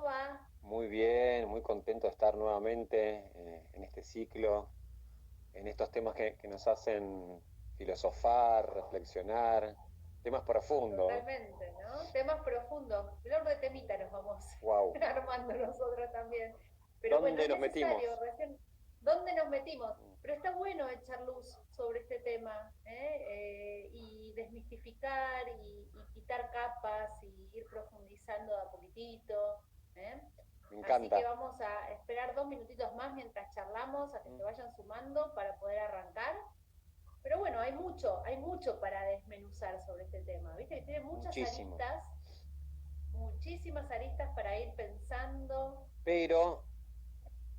va? Muy bien, muy contento de estar nuevamente en este ciclo, en estos temas que nos hacen filosofar, reflexionar, temas profundos. Totalmente, ¿no? Temas profundos. Flor de temita nos vamos Wow, armando nosotros también. Pero bueno, ¿dónde es nos necesario, metimos? recién, ¿dónde nos metimos? Pero está bueno echar luz sobre este tema, y desmistificar y quitar capas y ir profundizando de a poquitito, ¿eh? Me Así que encanta. vamos a esperar 2 minutitos más mientras charlamos a que se vayan sumando para poder arrancar. Pero bueno, hay mucho para desmenuzar sobre este tema, ¿viste? Que tiene muchas Muchísimo. aristas, muchísimas aristas para ir pensando. Pero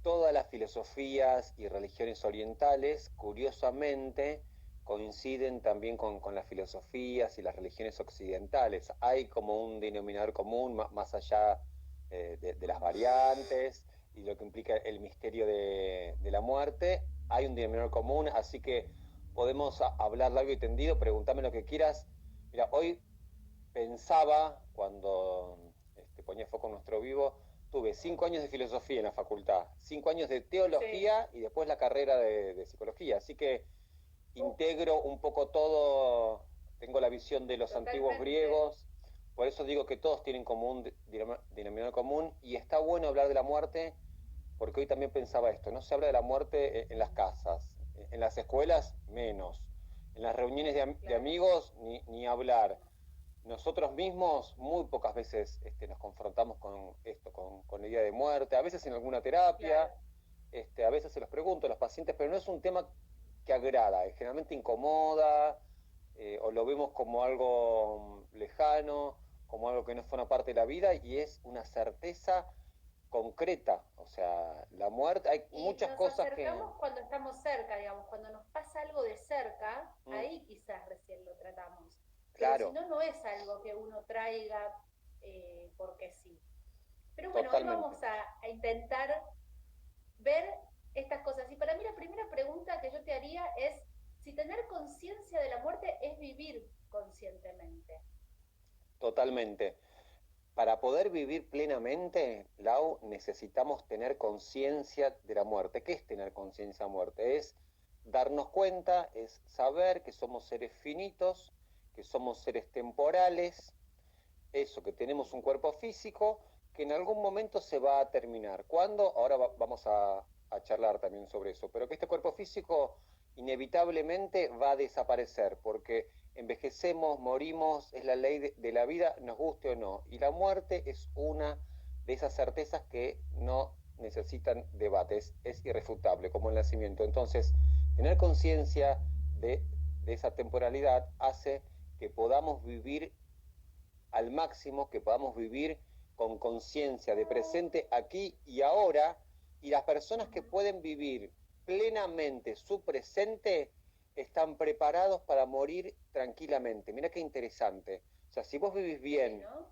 todas las filosofías y religiones orientales, curiosamente, coinciden también con las filosofías y las religiones occidentales. Hay como un denominador común más allá de las variantes y lo que implica el misterio de la muerte. Hay un denominador común, así que podemos hablar largo y tendido, pregúntame lo que quieras. Mira, hoy pensaba, cuando ponía foco en nuestro vivo, tuve 5 años de filosofía en la facultad, 5 años de Sí, teología y después la carrera de psicología. Así que uh, integro un poco todo, tengo la visión de los antiguos totalmente. griegos, por eso digo que todos tienen como un denominador común y está bueno hablar de la muerte porque hoy también pensaba esto, no se habla de la muerte en las casas, en las escuelas menos, en las reuniones de Claro, amigos ni hablar. Nosotros mismos muy pocas veces nos confrontamos con esto, con la idea de muerte, a veces en alguna terapia, claro. a veces se los pregunto a los pacientes, pero no es un tema que agrada, generalmente incomoda, o lo vemos como algo lejano, como algo que no forma parte de la vida, y es una certeza concreta, o sea, la muerte, hay Y muchas nos cosas que, acercamos cuando estamos cerca, digamos, cuando nos pasa algo de cerca, mm, ahí quizás recién lo tratamos. Pero si claro, no, no es algo que uno traiga porque sí. Pero bueno, hoy totalmente. vamos a intentar ver estas cosas. Y para mí la primera pregunta que yo te haría es si tener conciencia de la muerte es vivir conscientemente. Totalmente. Para poder vivir plenamente, Lau, necesitamos tener conciencia de la muerte. ¿Qué es tener conciencia de la muerte? Es darnos cuenta, es saber que somos seres finitos, que somos seres temporales, eso, que tenemos un cuerpo físico que en algún momento se va a terminar. ¿Cuándo? Ahora vamos a charlar también sobre eso, pero que este cuerpo físico inevitablemente va a desaparecer porque envejecemos, morimos, es la ley de la vida, nos guste o no. Y la muerte es una de esas certezas que no necesitan debates, es irrefutable, como el nacimiento. Entonces, tener conciencia de esa temporalidad hace que podamos vivir al máximo, que podamos vivir con conciencia de presente aquí y ahora, y las personas que pueden vivir plenamente su presente están preparados para morir tranquilamente. Mira qué interesante. O sea, si vos vivís Sí, bien ¿no?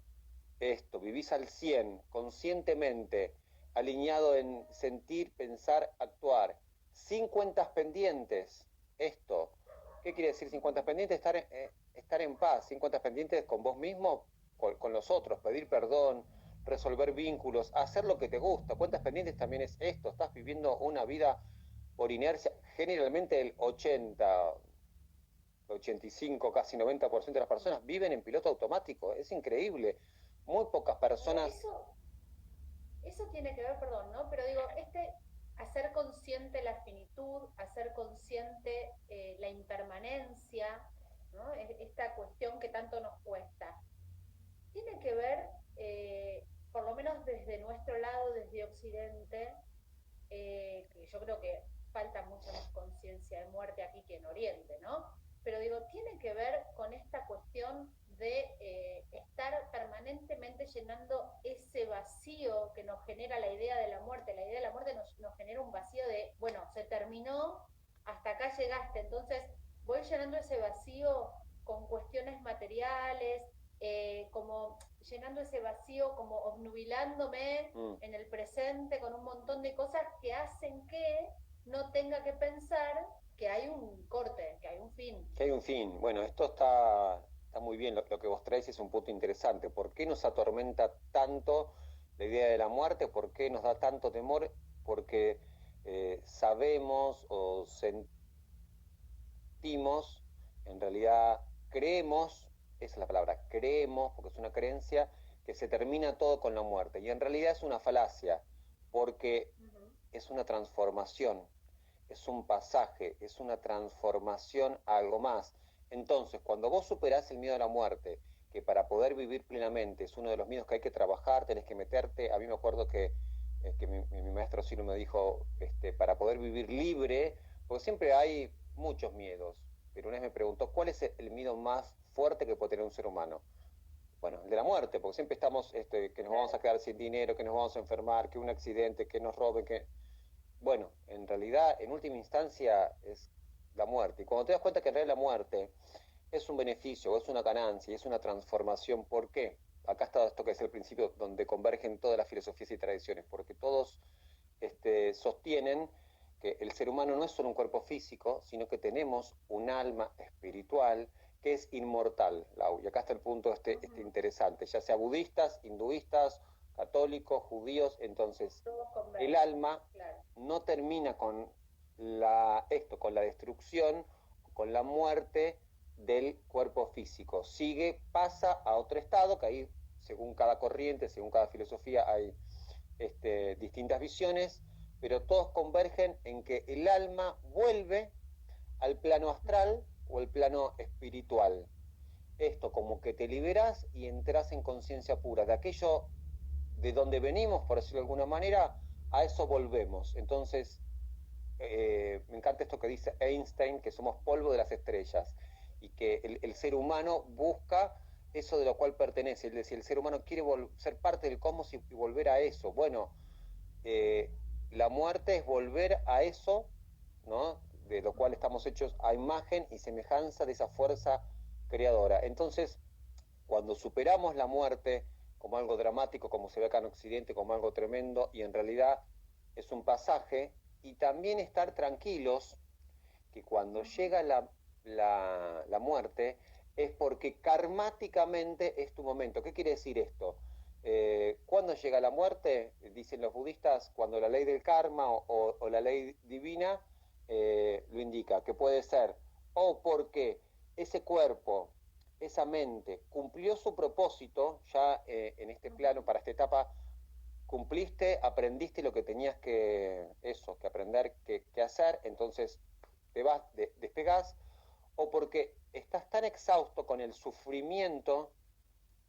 esto, vivís al 100 conscientemente, alineado en sentir, pensar, actuar, sin cuentas pendientes, esto, ¿qué quiere decir sin cuentas pendientes? Estar en paz, sin cuentas pendientes con vos mismo, con los otros, pedir perdón, resolver vínculos, hacer lo que te gusta. Cuentas pendientes también es esto, estás viviendo una vida por inercia, generalmente el 85, casi 90% de las personas viven en piloto automático, es increíble. Muy pocas Pero personas. eso tiene que ver, perdón, ¿no? Pero digo, hacer consciente la finitud, hacer consciente la impermanencia, ¿no? Esta cuestión que tanto nos cuesta, tiene que ver, por lo menos desde nuestro lado, desde Occidente, que yo creo que falta mucha más conciencia de muerte aquí que en Oriente, ¿no? Pero digo, tiene que ver con esta cuestión de estar permanentemente llenando ese vacío que nos genera la idea de la muerte. La idea de la muerte nos genera un vacío de, bueno, se terminó, hasta acá llegaste, entonces voy llenando ese vacío con cuestiones materiales, como llenando ese vacío, como obnubilándome Mm, en el presente con un montón de cosas que hacen que no tenga que pensar que hay un corte, que hay un fin. que hay un fin. Bueno, esto está muy bien. Lo que vos traes es un punto interesante. ¿Por qué nos atormenta tanto la idea de la muerte, ¿por qué nos da tanto temor? Porque sabemos o sentimos, en realidad creemos, esa es la palabra, creemos, porque es una creencia, que se termina todo con la muerte. Y en realidad es una falacia, porque es una transformación, es un pasaje, es una transformación a algo más. Entonces, cuando vos superás el miedo a la muerte, que para poder vivir plenamente es uno de los miedos que hay que trabajar, tenés que meterte, a mí me acuerdo que mi maestro Ciro me dijo, para poder vivir libre, porque siempre hay muchos miedos, pero una vez me preguntó, ¿cuál es el miedo más fuerte que puede tener un ser humano? Bueno, el de la muerte, porque siempre estamos, que nos vamos a quedar sin dinero, que nos vamos a enfermar, que un accidente, que nos roben, que... Bueno, en realidad, en última instancia, es la muerte. Y cuando te das cuenta que en realidad la muerte es un beneficio, es una ganancia, es una transformación, ¿por qué? Acá está esto que es el principio donde convergen todas las filosofías y tradiciones, porque todos sostienen que el ser humano no es solo un cuerpo físico, sino que tenemos un alma espiritual que es inmortal, Lau. Y acá está el punto interesante, ya sea budistas, hinduistas, católicos, judíos, entonces el alma no termina con con la destrucción, con la muerte del cuerpo físico. Sigue, pasa a otro estado, que ahí, según cada corriente, según cada filosofía, hay distintas visiones, pero todos convergen en que el alma vuelve al plano astral o el plano espiritual. Esto como que te liberas y entras en conciencia pura. De aquello de donde venimos, por decirlo de alguna manera, a eso volvemos. Entonces, me encanta esto que dice Einstein, que somos polvo de las estrellas y que el ser humano busca eso de lo cual pertenece. Es decir, el ser humano quiere ser parte del cosmos y volver a eso. Bueno, la muerte es volver a eso, ¿no? De lo cual estamos hechos a imagen y semejanza de esa fuerza creadora. Entonces, cuando superamos la muerte como algo dramático, como se ve acá en Occidente, como algo tremendo, y en realidad es un pasaje, y también estar tranquilos que cuando llega la muerte es porque karmáticamente es tu momento. ¿Qué quiere decir esto? ¿Cuándo llega la muerte? Dicen los budistas, cuando la ley del karma o la ley divina lo indica, que puede ser o porque ese cuerpo, esa mente, cumplió su propósito ya en este plano, para esta etapa, cumpliste, aprendiste lo que tenías que aprender, que hacer, entonces te vas, despegás, o porque estás tan exhausto con el sufrimiento,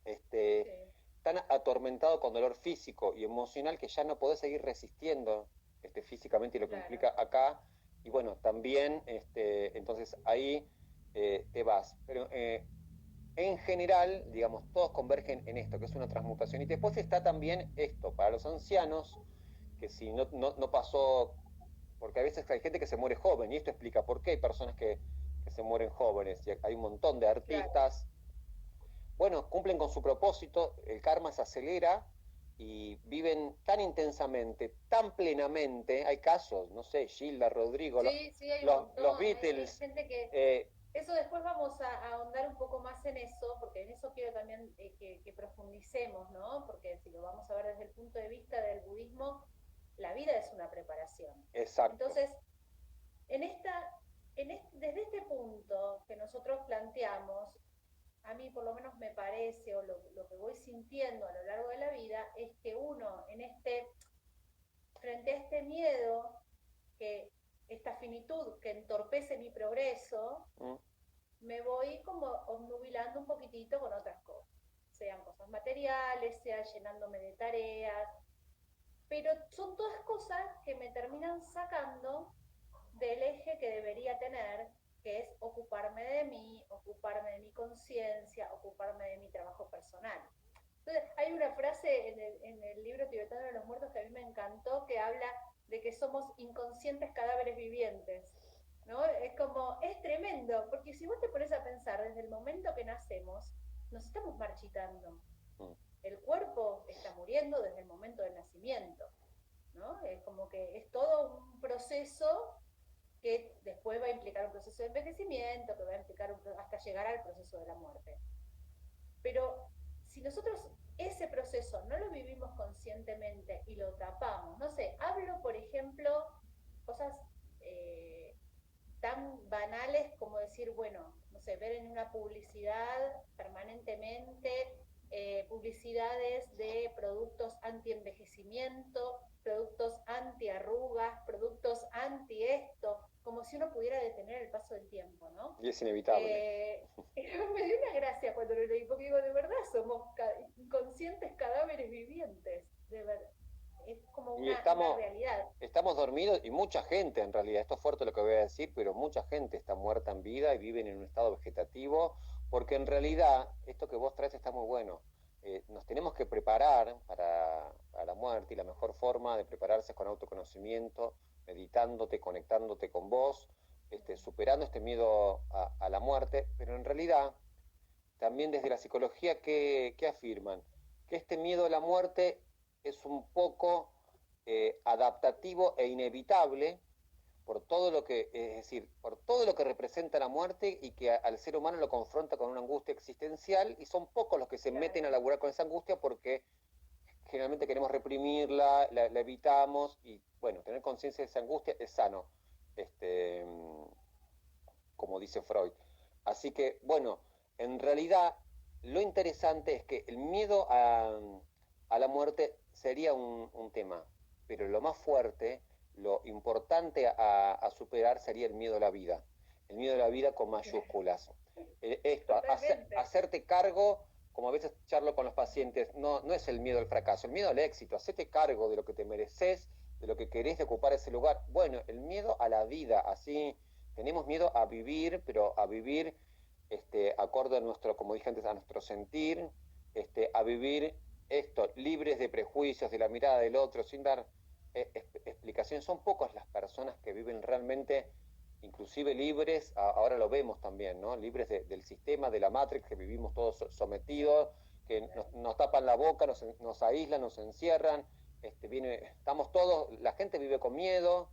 este, tan atormentado con dolor físico y emocional que ya no podés seguir resistiendo físicamente y lo que implica acá, y bueno, también, entonces ahí te vas. Pero en general, digamos, todos convergen en esto, que es una transmutación. Y después está también esto, para los ancianos, que si no pasó, porque a veces hay gente que se muere joven, y esto explica por qué hay personas que se mueren jóvenes, y hay un montón de artistas, bueno, cumplen con su propósito, el karma se acelera, y viven tan intensamente, tan plenamente, hay casos, no sé, Gilda, Rodrigo, Sí, hay los Beatles, hay gente que eso después vamos a ahondar un poco más en eso, porque en eso quiero también que profundicemos, ¿no? Porque si lo vamos a ver desde el punto de vista del budismo, la vida es una preparación. exacto. Entonces, desde este punto que nosotros planteamos, a mí por lo menos me parece, o lo que voy sintiendo a lo largo de la vida, es que uno frente a este miedo, que esta finitud que entorpece mi progreso, me voy como obnubilando un poquitito con otras cosas, sean cosas materiales, sea llenándome de tareas, pero son todas cosas que me terminan sacando del eje que debería tener, que es ocuparme de mí, ocuparme de mi conciencia, ocuparme de mi trabajo personal. Entonces, hay una frase en el libro tibetano de los muertos que a mí me encantó, que habla de que somos inconscientes cadáveres vivientes, ¿no? Es como, es tremendo, porque si vos te pones a pensar, desde el momento que nacemos, nos estamos marchitando. El cuerpo está muriendo desde el momento del nacimiento, ¿no? Es como que es todo un proceso que después va a implicar un proceso de envejecimiento, que va a implicar hasta llegar al proceso de la muerte. Pero si nosotros ese proceso no lo vivimos conscientemente y lo tapamos, no sé, hablo, por ejemplo, cosas tan banales como decir, bueno, no sé, ver en una publicidad permanentemente publicidades de productos anti-envejecimiento, productos anti-arrugas, productos anti-esto, como si uno pudiera detener el paso del tiempo, ¿no? Y es inevitable. Me dio una gracia cuando lo leí, porque digo, de verdad somos inconscientes cadáveres vivientes, de verdad. Es como Y una realidad. estamos dormidos y mucha gente en realidad, esto es fuerte lo que voy a decir, pero mucha gente está muerta en vida y viven en un estado vegetativo, porque en realidad esto que vos traes está muy bueno. Nos tenemos que preparar para la muerte y la mejor forma de prepararse es con autoconocimiento, meditándote, conectándote con vos, superando este miedo a la muerte, pero en realidad también desde la psicología, ¿qué afirman? Que este miedo a la muerte es un poco adaptativo e inevitable por todo lo que, es decir, por todo lo que representa la muerte y que al ser humano lo confronta con una angustia existencial y son pocos los que se meten a laburar con esa angustia porque generalmente queremos reprimirla, la evitamos y bueno, tener conciencia de esa angustia es sano, este, como dice Freud. Así que bueno, en realidad lo interesante es que el miedo a la muerte sería un tema, pero lo más fuerte, lo importante a superar sería el miedo a la vida. El miedo a la vida con mayúsculas. Hacerte cargo, como a veces charlo con los pacientes, no es el miedo al fracaso, el miedo al éxito. Hacerte cargo de lo que te mereces, de lo que querés de ocupar ese lugar. Bueno, el miedo a la vida, así tenemos miedo a vivir, pero a vivir acorde a nuestro, como dije antes, a nuestro sentir, a vivir libres de prejuicios, de la mirada del otro, sin dar explicaciones. Son pocas las personas que viven realmente, inclusive libres, ahora lo vemos también, ¿no? Libres del sistema, de la Matrix, que vivimos todos sometidos, que nos tapan la boca, nos aíslan, nos encierran, estamos todos, la gente vive con miedo.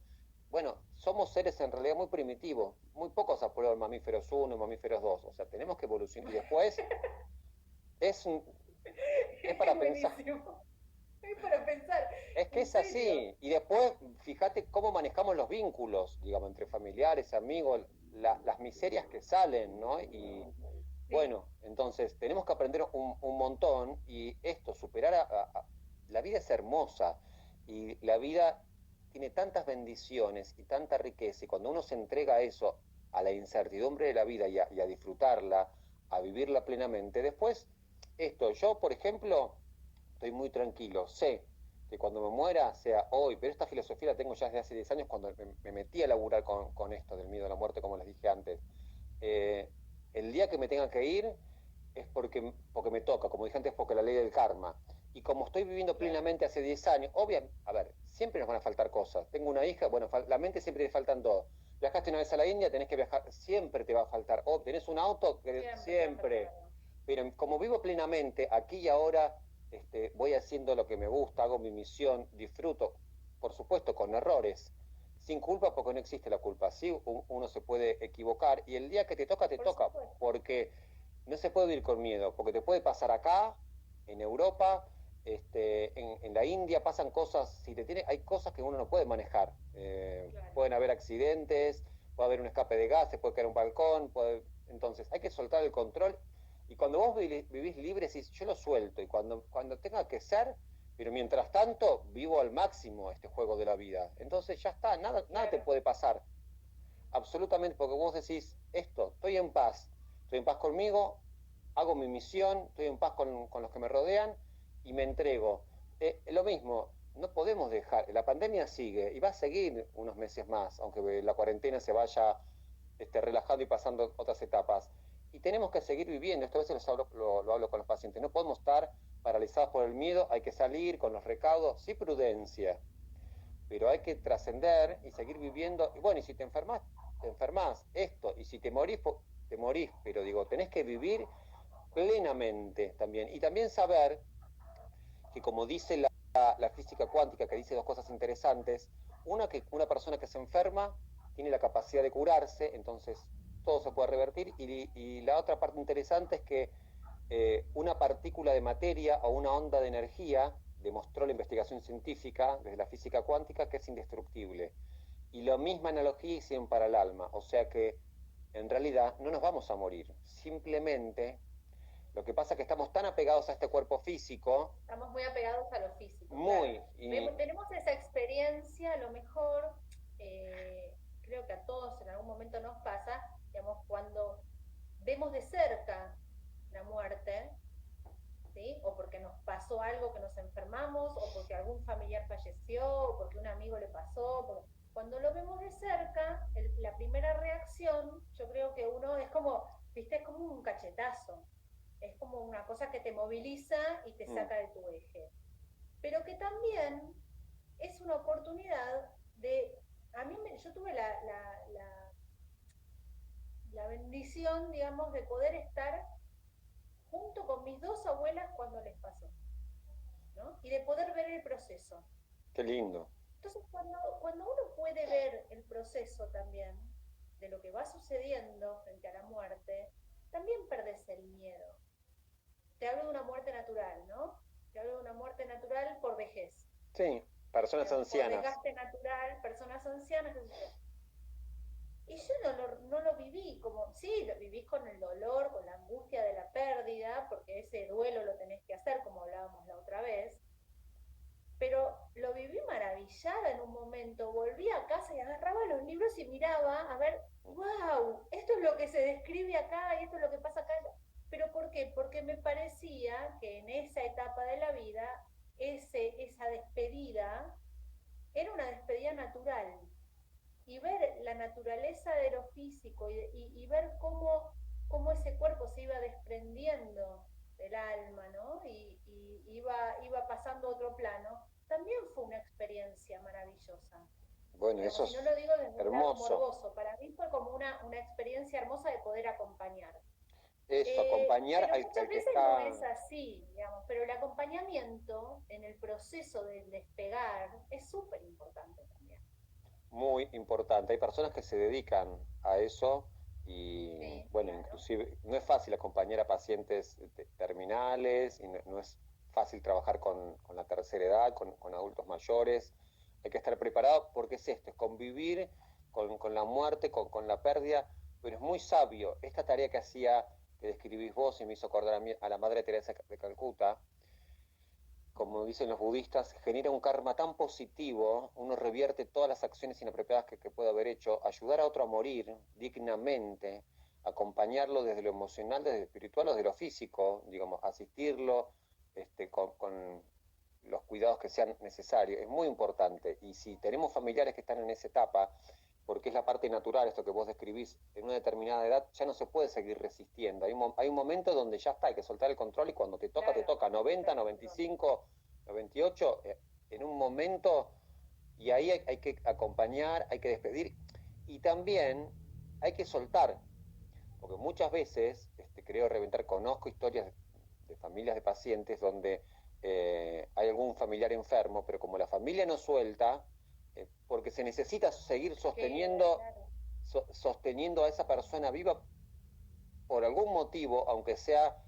Bueno, somos seres en realidad muy primitivos, muy pocos aprueban mamíferos 1 y mamíferos 2, o sea, tenemos que evolucionar y después es, es para pensar. Es para pensar. Es que es así. Y después, fíjate cómo manejamos los vínculos, digamos, entre familiares, amigos, las miserias que salen, ¿no? Y bueno, entonces tenemos que aprender un montón y esto, superar la vida es hermosa y la vida tiene tantas bendiciones y tanta riqueza y cuando uno se entrega a eso, a la incertidumbre de la vida y a disfrutarla, a vivirla plenamente, después yo por ejemplo, estoy muy tranquilo, sé que cuando me muera sea hoy, pero esta filosofía la tengo ya desde hace 10 años cuando me metí a laburar con esto del miedo a la muerte, como les dije antes. El día que me tenga que ir es porque me toca, como dije antes, porque la ley del karma. Y como estoy viviendo plenamente hace 10 años, obviamente, a ver, siempre nos van a faltar cosas. Tengo una hija, bueno, la mente siempre te faltan todo. Viajaste una vez a la India, tenés que viajar, siempre te va a faltar. O tenés un auto, siempre. Pero como vivo plenamente, aquí y ahora, voy haciendo lo que me gusta, hago mi misión, disfruto, por supuesto, con errores, sin culpa porque no existe la culpa. Sí, uno se puede equivocar y el día que te toca, porque no se puede vivir con miedo, porque te puede pasar acá, en Europa, en la India pasan cosas, hay cosas que uno no puede manejar. Claro. Pueden haber accidentes, puede haber un escape de gas, se puede caer un balcón, entonces hay que soltar el control. Y cuando vos vivís libre, decís, yo lo suelto, y cuando tenga que ser, pero mientras tanto, vivo al máximo este juego de la vida. Entonces ya está, nada te puede pasar. Absolutamente, porque vos decís, estoy en paz conmigo, hago mi misión, estoy en paz con los que me rodean y me entrego. Lo mismo, no podemos dejar, la pandemia sigue y va a seguir unos meses más, aunque la cuarentena se vaya relajando y pasando otras etapas. Y tenemos que seguir viviendo, esto a veces lo hablo con los pacientes, no podemos estar paralizados por el miedo, hay que salir con los recaudos, sí prudencia, pero hay que trascender y seguir viviendo. Y bueno, y si te enfermas, y si te morís, pero digo, tenés que vivir plenamente también. Y también saber que como dice la física cuántica, que dice dos cosas interesantes, que una persona que se enferma tiene la capacidad de curarse, entonces todo se puede revertir, y la otra parte interesante es que una partícula de materia o una onda de energía demostró la investigación científica desde la física cuántica que es indestructible. Y la misma analogía hicieron para el alma, o sea que en realidad no nos vamos a morir, simplemente lo que pasa es que estamos tan apegados a este cuerpo físico. Estamos muy apegados a lo físico. Muy. Claro. Tenemos esa experiencia, a lo mejor, creo que a todos en algún momento nos pasa, digamos, cuando vemos de cerca la muerte, ¿sí? O porque nos pasó algo que nos enfermamos, o porque algún familiar falleció, o porque un amigo le pasó. Cuando lo vemos de cerca, la primera reacción, yo creo que uno es como, viste, es como un cachetazo. Es como una cosa que te moviliza y te saca de tu eje. Pero que también es una oportunidad de... Yo tuve la bendición, digamos, de poder estar junto con mis dos abuelas cuando les pasó, ¿no? Y de poder ver el proceso. Qué lindo. Entonces, cuando uno puede ver el proceso también de lo que va sucediendo frente a la muerte, también perdés el miedo. Te hablo de una muerte natural, ¿no? Te hablo de una muerte natural por vejez. Sí, personas ancianas. Por desgaste natural, personas ancianas. Y yo no lo viví como, sí, lo vivís con el dolor, con la angustia de la pérdida, porque ese duelo lo tenés que hacer, como hablábamos la otra vez, pero lo viví maravillada en un momento. Volví a casa y agarraba los libros y miraba, a ver, wow, esto es lo que se describe acá y esto es lo que pasa acá. ¿Pero por qué? Porque me parecía que en esa etapa de la vida, esa despedida era una despedida natural. Y ver la naturaleza de lo físico y ver cómo ese cuerpo se iba desprendiendo del alma, ¿no? Y iba pasando a otro plano, también fue una experiencia maravillosa. Bueno, eso es no lo digo desde un lado hermoso. morboso, para mí fue como una experiencia hermosa de poder acompañar. Eso, acompañar pero al muchas que veces está... no es así, digamos, pero el acompañamiento en el proceso del despegar es súper importante también. Muy importante. Hay personas que se dedican a eso y, sí, bueno, claro. inclusive no es fácil acompañar a pacientes terminales y no es fácil trabajar con la tercera edad, con adultos mayores. Hay que estar preparado porque es esto, es convivir con la muerte, con la pérdida, pero es muy sabio. Esta tarea que describís vos y me hizo acordar a la Madre Teresa de Calcuta, como dicen los budistas, genera un karma tan positivo, uno revierte todas las acciones inapropiadas que puede haber hecho, ayudar a otro a morir dignamente, acompañarlo desde lo emocional, desde lo espiritual o desde lo físico, digamos, asistirlo con los cuidados que sean necesarios, es muy importante. Y si tenemos familiares que están en esa etapa, porque es la parte natural, esto que vos describís, en una determinada edad ya no se puede seguir resistiendo. Hay un momento donde ya está, hay que soltar el control y cuando te toca, claro, te toca 90, 95, 98, en un momento, y ahí hay que acompañar, hay que despedir y también hay que soltar, porque muchas veces, creo reventar, conozco historias de familias de pacientes donde hay algún familiar enfermo, pero como la familia no suelta, porque se necesita seguir sosteniendo, sosteniendo a esa persona viva por algún motivo, aunque sea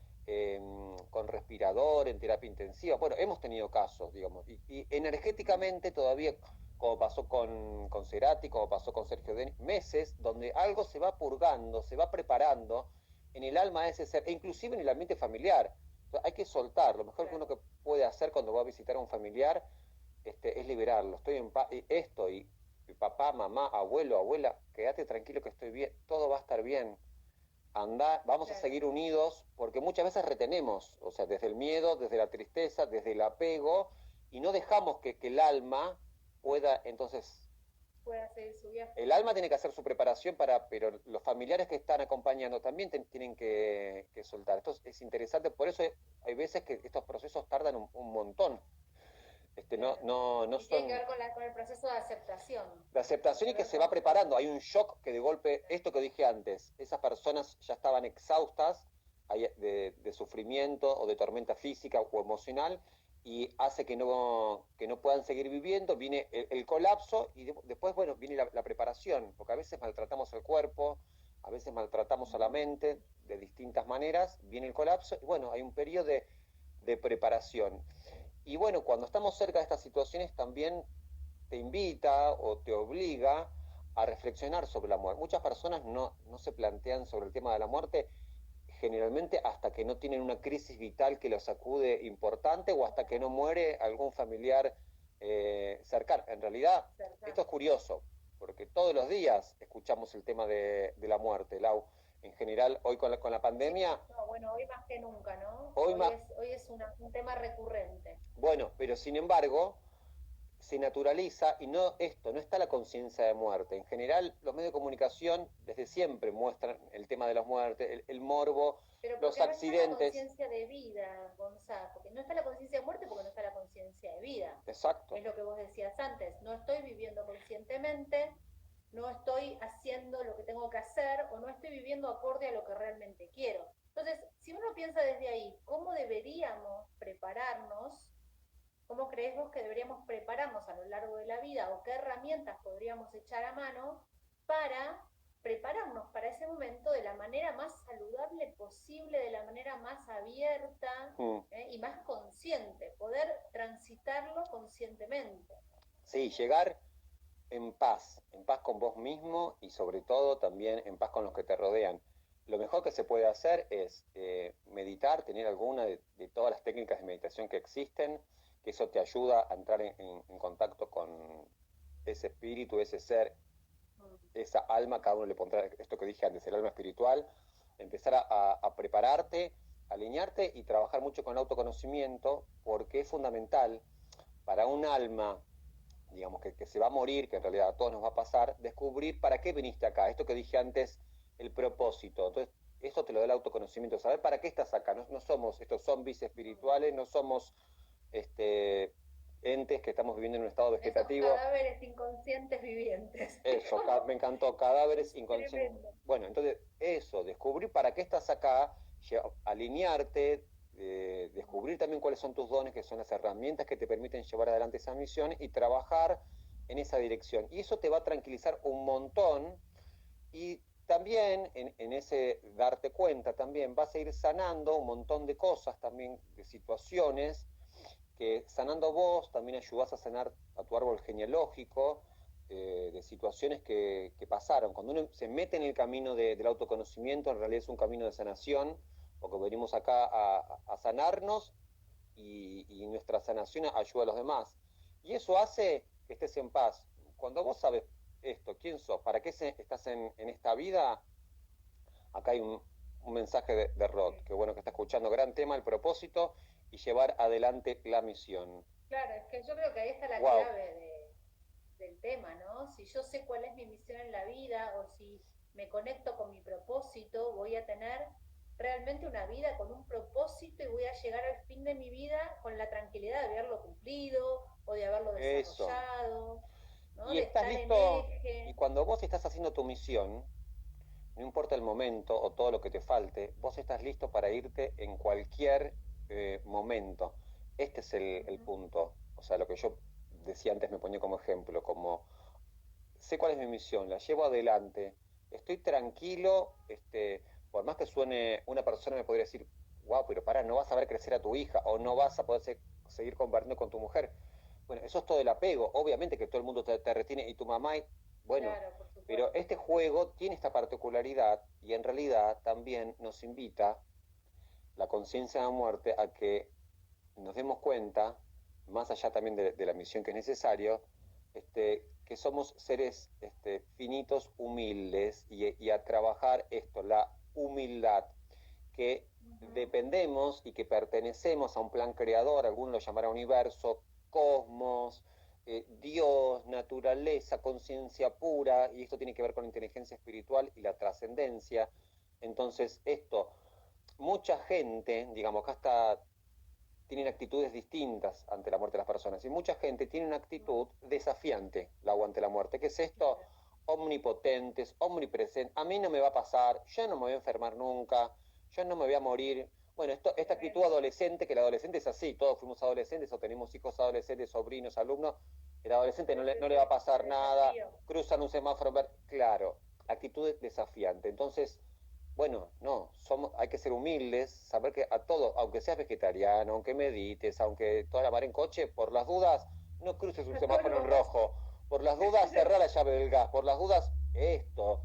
con respirador, en terapia intensiva. Bueno, hemos tenido casos, digamos, y energéticamente todavía, como pasó con Cerati, como pasó con Sergio Denis, meses donde algo se va purgando, se va preparando en el alma de ese ser, e inclusive en el ambiente familiar. Entonces, hay que soltar. Lo mejor que uno que puede hacer cuando va a visitar a un familiar es liberarlo. Estoy en paz, esto, y papá, mamá, abuelo, abuela, quédate tranquilo que estoy bien, todo va a estar bien. Anda, vamos a seguir unidos, porque muchas veces retenemos, o sea, desde el miedo, desde la tristeza, desde el apego, y no dejamos que el alma pueda, entonces, pueda seguir su viaje. El alma tiene que hacer su preparación pero los familiares que están acompañando también tienen que soltar. Esto es interesante, por eso hay veces que estos procesos tardan un montón. Claro. No y tiene que ver con el proceso de aceptación. De aceptación y que se va preparando. Hay un shock que de golpe, esto que dije antes, esas personas ya estaban exhaustas de sufrimiento o de tormenta física o emocional y hace que no puedan seguir viviendo, viene el colapso y después, bueno, viene la preparación, porque a veces maltratamos al cuerpo, a veces maltratamos a la mente de distintas maneras, viene el colapso y bueno, hay un periodo de preparación. Y bueno, cuando estamos cerca de estas situaciones también te invita o te obliga a reflexionar sobre la muerte. Muchas personas no se plantean sobre el tema de la muerte generalmente hasta que no tienen una crisis vital que los sacude importante o hasta que no muere algún familiar cercano. En realidad, esto es curioso, porque todos los días escuchamos el tema de la muerte, Lau. En general, hoy con la pandemia... Sí, no, bueno, hoy más que nunca, ¿no? Hoy más, Hoy es un tema recurrente. bueno, pero sin embargo, se naturaliza y no está la conciencia de muerte. En general, los medios de comunicación desde siempre muestran el tema de la muerte, el morbo, Pero los porque no está la accidentes. conciencia de vida, Gonzalo, porque no está la conciencia de muerte porque no está la conciencia de vida. Exacto. Es lo que vos decías antes, no estoy viviendo conscientemente, no estoy haciendo lo que tengo que hacer o no estoy viviendo acorde a lo que realmente quiero. Entonces, si uno piensa desde ahí, ¿cómo deberíamos prepararnos? ¿Cómo crees vos que deberíamos prepararnos a lo largo de la vida o qué herramientas podríamos echar a mano para prepararnos para ese momento de la manera más saludable posible, de la manera más abierta y más consciente, poder transitarlo conscientemente? Sí, llegar en paz con vos mismo y sobre todo también en paz con los que te rodean. Lo mejor que se puede hacer es meditar, tener alguna de todas las técnicas de meditación que existen, que eso te ayuda a entrar en contacto con ese espíritu, ese ser, esa alma, cada uno le pondrá esto que dije antes, el alma espiritual, empezar a prepararte, alinearte y trabajar mucho con el autoconocimiento, porque es fundamental para un alma, digamos, que se va a morir, que en realidad a todos nos va a pasar, descubrir para qué viniste acá, esto que dije antes, el propósito. Entonces, eso te lo da el autoconocimiento, saber para qué estás acá. No somos estos zombies espirituales, no somos entes que estamos viviendo en un estado vegetativo. Esos cadáveres inconscientes vivientes. Eso, me encantó, cadáveres inconscientes. Bueno, entonces, eso, descubrir para qué estás acá, alinearte, descubrir también cuáles son tus dones, que son las herramientas que te permiten llevar adelante esa misión y trabajar en esa dirección. Y eso te va a tranquilizar un montón y también en ese darte cuenta también vas a ir sanando un montón de cosas también, de situaciones, que sanando vos también ayudás a sanar a tu árbol genealógico, de situaciones que pasaron. Cuando uno se mete en el camino del autoconocimiento, en realidad es un camino de sanación, porque venimos acá a sanarnos y nuestra sanación ayuda a los demás. Y eso hace que estés en paz. Cuando vos sabes esto, quién sos, para qué estás en esta vida, acá hay un mensaje de Rod, que bueno que está escuchando, gran tema, el propósito y llevar adelante la misión. Claro, es que yo creo que ahí está la clave del tema, ¿no? Si yo sé cuál es mi misión en la vida o si me conecto con mi propósito, voy a tener realmente una vida con un propósito y voy a llegar al fin de mi vida con la tranquilidad de haberlo cumplido o de haberlo desarrollado, ¿no? Y De estás estar listo, en eje. y cuando vos estás haciendo tu misión, no importa el momento o todo lo que te falte, vos estás listo para irte en cualquier momento. Este es el punto. O sea, lo que yo decía antes me ponía como ejemplo, como sé cuál es mi misión, la llevo adelante, estoy tranquilo, por más que suene, una persona me podría decir, wow, pero para, no vas a ver crecer a tu hija o no vas a poder seguir compartiendo con tu mujer. Bueno, eso es todo el apego, obviamente que todo el mundo te retiene y tu mamá, bueno, Claro, pero este juego tiene esta particularidad y en realidad también nos invita la conciencia de la muerte a que nos demos cuenta, más allá también de la misión que es necesario, que somos seres finitos, humildes, y a trabajar esto, la humildad, que dependemos y que pertenecemos a un plan creador, algunos lo llamarán universo, cosmos, Dios, naturaleza, conciencia pura, y esto tiene que ver con la inteligencia espiritual y la trascendencia. Entonces, esto, mucha gente, digamos, acá está, tienen actitudes distintas ante la muerte de las personas. Y mucha gente tiene una actitud desafiante, la ante la muerte. ¿Qué es esto? Omnipotentes, omnipresentes. A mí no me va a pasar, yo no me voy a enfermar nunca, yo no me voy a morir. Bueno, esta actitud adolescente, que el adolescente es así, todos fuimos adolescentes o tenemos hijos adolescentes, sobrinos, alumnos, el adolescente no le va a pasar nada, cruzan un semáforo, claro, actitud desafiante. Entonces, bueno, no, hay que ser humildes, saber que a todo, aunque seas vegetariano, aunque medites, aunque toda la mar en coche, por las dudas, no cruces un semáforo en No, rojo, por las dudas, cerrá la llave del gas, por las dudas, esto,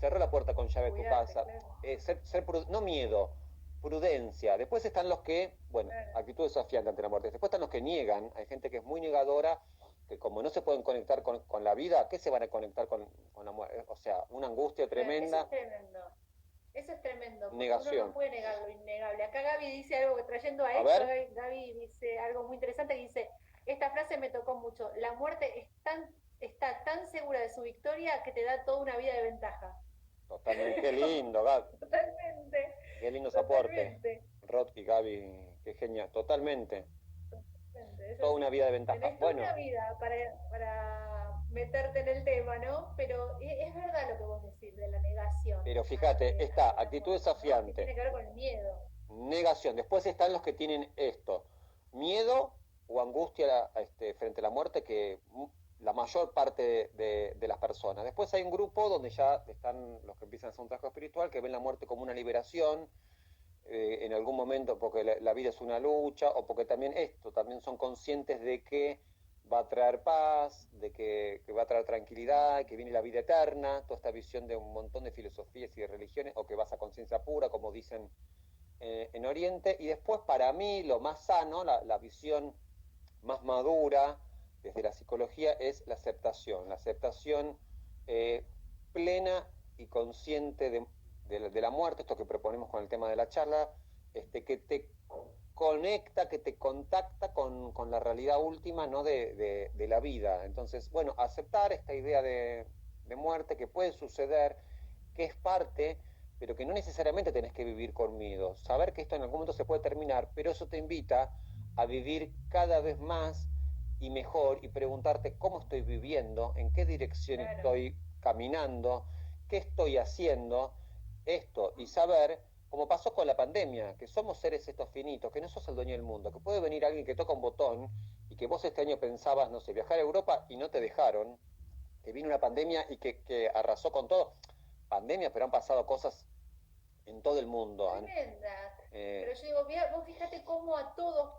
cerrá la puerta con llave de tu cuídate, casa, claro, no miedo, prudencia. Después están los que, bueno, claro. actitud desafiante ante la muerte. Después están los que niegan, hay gente que es muy negadora, que como no se pueden conectar con la vida, ¿qué se van a conectar con la muerte? O sea, una angustia Claro, eso tremenda, es tremendo. Eso es tremendo, porque uno no negación. puede negar lo innegable. Acá Gaby dice algo que trayendo a A esto, ver, Gaby dice algo muy interesante, que dice, esta frase me tocó mucho, la muerte está tan segura de su victoria que te da toda una vida de ventaja. totalmente, qué lindo, Gaby, Totalmente, qué lindos aportes, totalmente, Rod y Gaby, qué genial, totalmente, totalmente, es toda una así. vida de ventaja. Tenés toda una Bueno, vida para meterte en el tema, ¿no? Pero es verdad lo que vos decís de la negación pero fíjate, está ante la actitud muerte, ¿no? Que desafiante, tiene que ver con el miedo. negación. Después están los que tienen esto, miedo o angustia frente a la muerte, que la mayor parte de las personas. Después hay un grupo donde ya están los que empiezan a hacer un trabajo espiritual, que ven la muerte como una liberación, en algún momento porque la vida es una lucha, o porque también también son conscientes de que va a traer paz, que va a traer tranquilidad, que viene la vida eterna, toda esta visión de un montón de filosofías y de religiones, o que vas a conciencia pura, como dicen en Oriente. Y después, para mí, lo más sano, la visión más madura desde la psicología, es la aceptación eh, plena y consciente de la muerte, esto que proponemos con el tema de la charla, que te conecta, que te contacta con la realidad última, ¿no? de la vida. Entonces, bueno, aceptar esta idea de muerte que puede suceder, que es parte, pero que no necesariamente tenés que vivir con miedo. Saber que esto en algún momento se puede terminar, pero eso te invita a vivir cada vez más y mejor, y preguntarte cómo estoy viviendo, en qué dirección Claro. estoy caminando, qué estoy haciendo, esto, y saber, como pasó con la pandemia, que somos seres estos finitos, que no sos el dueño del mundo, que puede venir alguien que toca un botón y que vos este año pensabas, no sé, viajar a Europa y no te dejaron, que vino una pandemia y que arrasó con todo. Pandemia, pero han pasado cosas en todo el mundo. Tremenda. Eh, Pero yo digo, vos fíjate cómo a todos,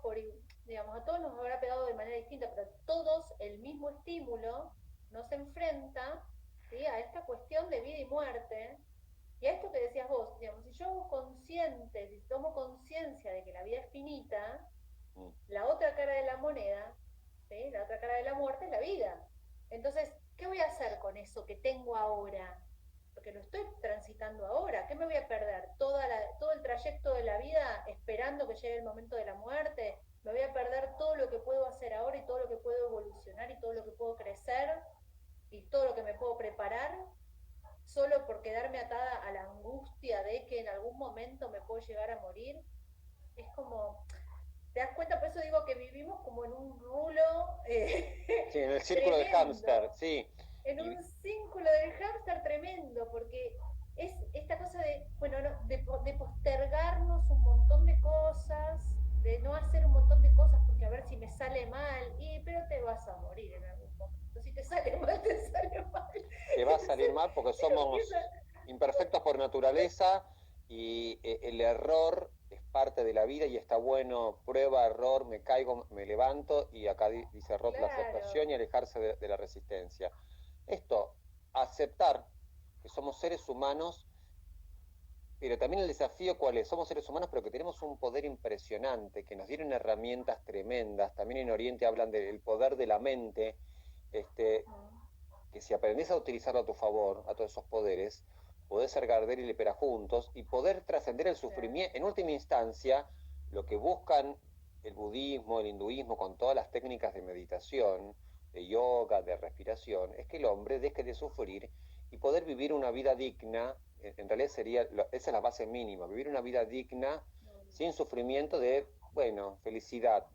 digamos, a todos nos habrá pegado de manera distinta, pero a todos el mismo estímulo nos enfrenta, ¿sí? A esta cuestión de vida y muerte. Y a esto que decías vos, digamos, si yo hago consciente, si tomo conciencia de que la vida es finita, mm, la otra cara de la moneda, ¿sí? La otra cara de la muerte es la vida. Entonces, ¿qué voy a hacer con eso que tengo ahora? Porque lo estoy transitando ahora. ¿Qué me voy a perder? Todo el trayecto de la vida esperando que llegue el momento de la muerte. Me voy a perder todo lo que puedo hacer ahora y todo lo que puedo evolucionar y todo lo que puedo crecer y todo lo que me puedo preparar solo por quedarme atada a la angustia de que en algún momento me puedo llegar a morir. Es como, te das cuenta, por eso digo que vivimos como en un rulo sí, en el círculo del hámster, tremendo, sí. en Y, un círculo del hámster tremendo, porque es esta cosa de, bueno, no, de postergarnos un montón de cosas, de no hacer un montón de cosas porque a ver si me sale mal, pero te vas a morir en algún momento. Si te sale mal, te sale mal. te va a salir Entonces, mal porque es como que esa, somos imperfectos por naturaleza, y el error es parte de la vida, y está bueno, prueba, error, me caigo, me levanto, y acá dice Roth, la aceptación claro, y alejarse de la resistencia. Esto, aceptar que somos seres humanos, pero también el desafío cuál es, somos seres humanos pero que tenemos un poder impresionante, que nos dieron herramientas tremendas, también en Oriente hablan del poder de la mente, este, que si aprendes a utilizarlo a tu favor, a todos esos poderes, podés ser Gardel y Lepera juntos y poder trascender el claro, sufrimiento. En última instancia, lo que buscan el budismo, el hinduismo, con todas las técnicas de meditación, de yoga, de respiración, es que el hombre deje de sufrir y poder vivir una vida digna. En realidad esa es la base mínima, vivir una vida digna, sin sufrimiento, de, bueno, felicidad.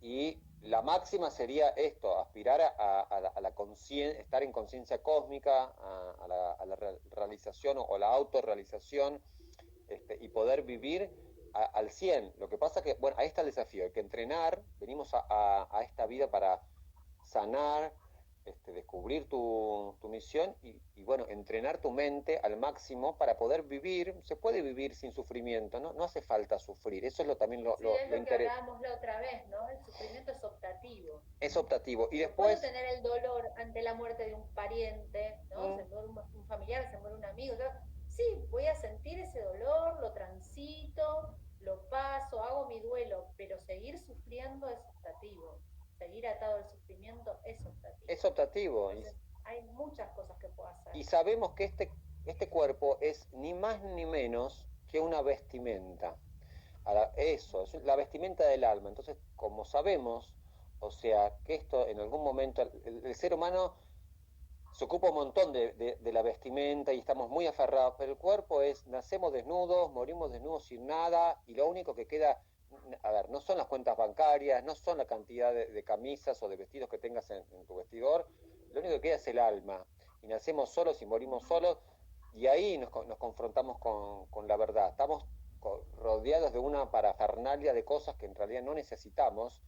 Y la máxima sería esto, aspirar a la conciencia, estar en conciencia cósmica, a la realización o la autorrealización, y poder vivir al 100. Lo que pasa que, bueno, ahí está el desafío, hay que entrenar, venimos a esta vida para sanar, descubrir tu misión y, bueno, entrenar tu mente al máximo para poder vivir. Se puede vivir sin sufrimiento, ¿no? No hace falta sufrir, eso es también Sí, es lo lo que interesante. hablábamos la otra vez, ¿no? El sufrimiento es optativo. Es optativo. Y Yo puedo después, tener el dolor ante la muerte de un pariente, ¿no? mm, Se muere un familiar, se muere un amigo. Sí, voy a sentir ese dolor, lo transito, lo paso, hago mi duelo, pero seguir sufriendo es optativo. Seguir atado al sufrimiento es optativo. es optativo. Entonces, hay muchas cosas que puedo hacer. Y sabemos que este cuerpo es ni más ni menos que una vestimenta. Ahora, eso, es la vestimenta del alma. Entonces, como sabemos, o sea, que esto en algún momento, el ser humano se ocupa un montón de la vestimenta y estamos muy aferrados, pero el cuerpo es, nacemos desnudos, morimos desnudos sin nada y lo único que queda, a ver, no son las cuentas bancarias, no son la cantidad de camisas o de vestidos que tengas en tu vestidor, lo único que queda es el alma. Y nacemos solos y morimos solos y ahí nos confrontamos con la verdad. Estamos rodeados de una parafernalia de cosas que en realidad no necesitamos.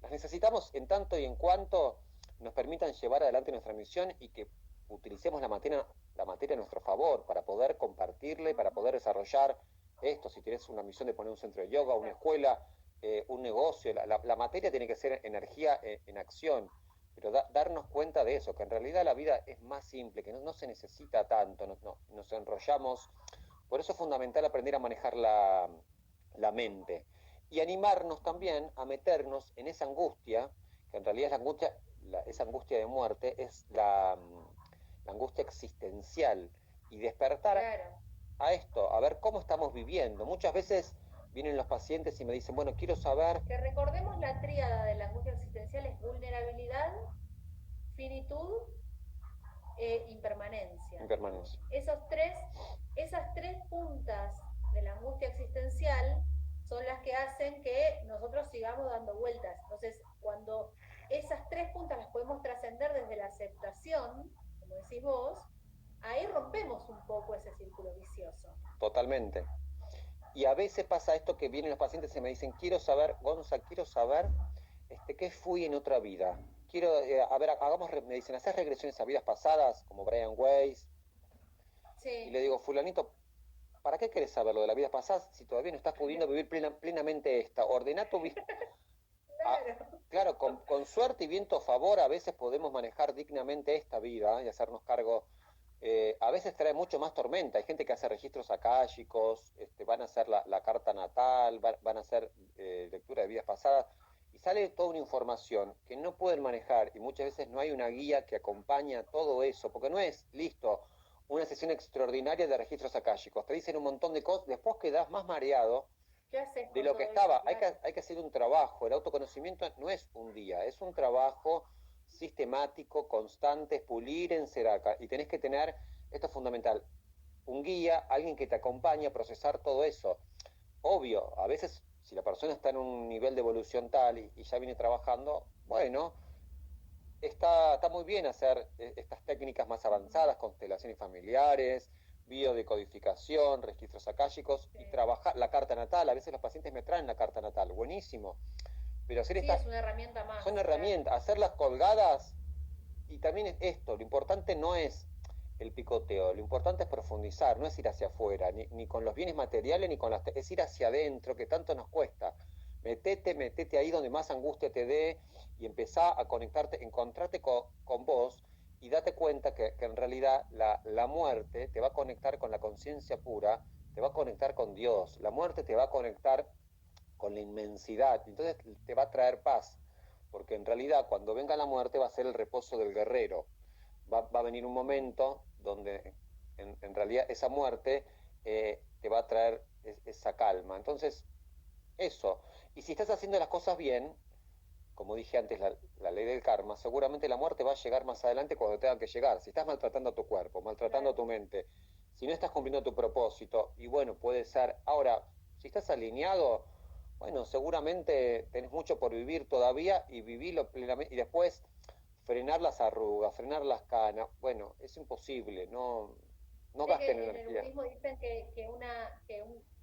Las necesitamos en tanto y en cuanto nos permitan llevar adelante nuestra misión y que utilicemos la materia a nuestro favor para poder compartirle, para poder desarrollar esto. Si tienes una misión de poner un centro de yoga, una escuela, un negocio, la materia tiene que ser energía en acción, pero darnos cuenta de eso, que en realidad la vida es más simple, que no se necesita tanto, nos enrollamos. Por eso es fundamental aprender a manejar la mente y animarnos también a meternos en esa angustia, que en realidad es la angustia, esa angustia de muerte, es la angustia existencial, y despertar Claro. a esto, a ver cómo estamos viviendo. Muchas veces vienen los pacientes y me dicen, bueno, quiero saber. Que recordemos la tríada de la angustia existencial es vulnerabilidad, finitud impermanencia. Impermanencia. Esas tres puntas de la angustia existencial son las que hacen que nosotros sigamos dando vueltas. Entonces, cuando esas tres puntas las podemos trascender desde la aceptación, como decís vos, ahí rompemos un poco ese círculo vicioso. Totalmente. Y a veces pasa esto que vienen los pacientes y me dicen, quiero saber, Gonza, quiero saber qué fui en otra vida. Quiero, a ver, me dicen, ¿haces regresiones a vidas pasadas, como Brian Weiss? Y Sí. le digo, fulanito, ¿para qué querés saber lo de la vida pasada si todavía no estás pudiendo vivir plenamente esta? Ordená tu vida. Claro. Claro, con suerte y viento a favor a veces podemos manejar dignamente esta vida y hacernos cargo. A veces trae mucho más tormenta. Hay gente que hace registros akáshicos, van a hacer la carta natal, van a hacer lectura de vidas pasadas y sale toda una información que no pueden manejar y muchas veces no hay una guía que acompaña todo eso, porque no es, listo, una sesión extraordinaria de registros akáshicos. Te dicen un montón de cosas, después quedás más mareado ¿Qué haces de con lo que todo eso? estaba. Claro. Hay que hacer un trabajo. El autoconocimiento no es un día, es un trabajo sistemático, constante, pulir en Seraca. Y tenés que tener, esto es fundamental, un guía, alguien que te acompañe a procesar todo eso. Obvio, a veces si la persona está en un nivel de evolución tal y ya viene trabajando, bueno, está muy bien hacer estas técnicas más avanzadas, constelaciones familiares, biodecodificación, registros akáshicos y Sí. trabajar la carta natal. A veces los pacientes me traen la carta natal, buenísimo. Pero hacer Sí, estas es una herramienta más, son claro. herramientas, hacerlas colgadas y también es esto, lo importante no es el picoteo, lo importante es profundizar, no es ir hacia afuera, ni con los bienes materiales, ni con las... Es ir hacia adentro, que tanto nos cuesta. Metete ahí donde más angustia te dé y empezá a conectarte, encontrarte con vos y date cuenta que en realidad la muerte te va a conectar con la conciencia pura, te va a conectar con Dios, la muerte te va a conectar con la inmensidad, entonces te va a traer paz, porque en realidad cuando venga la muerte va a ser el reposo del guerrero, va a venir un momento donde en realidad esa muerte te va a traer esa calma, entonces eso, y si estás haciendo las cosas bien, como dije antes, la ley del karma, seguramente la muerte va a llegar más adelante cuando tenga que llegar. Si estás maltratando a tu cuerpo, maltratando a Claro. tu mente, si no estás cumpliendo tu propósito, y bueno, puede ser. Ahora, si estás alineado, bueno, seguramente tenés mucho por vivir todavía y vivirlo plenamente. Y después frenar las arrugas, frenar las canas. Bueno, es imposible, no Sí, gasten que en el energía. budismo dicen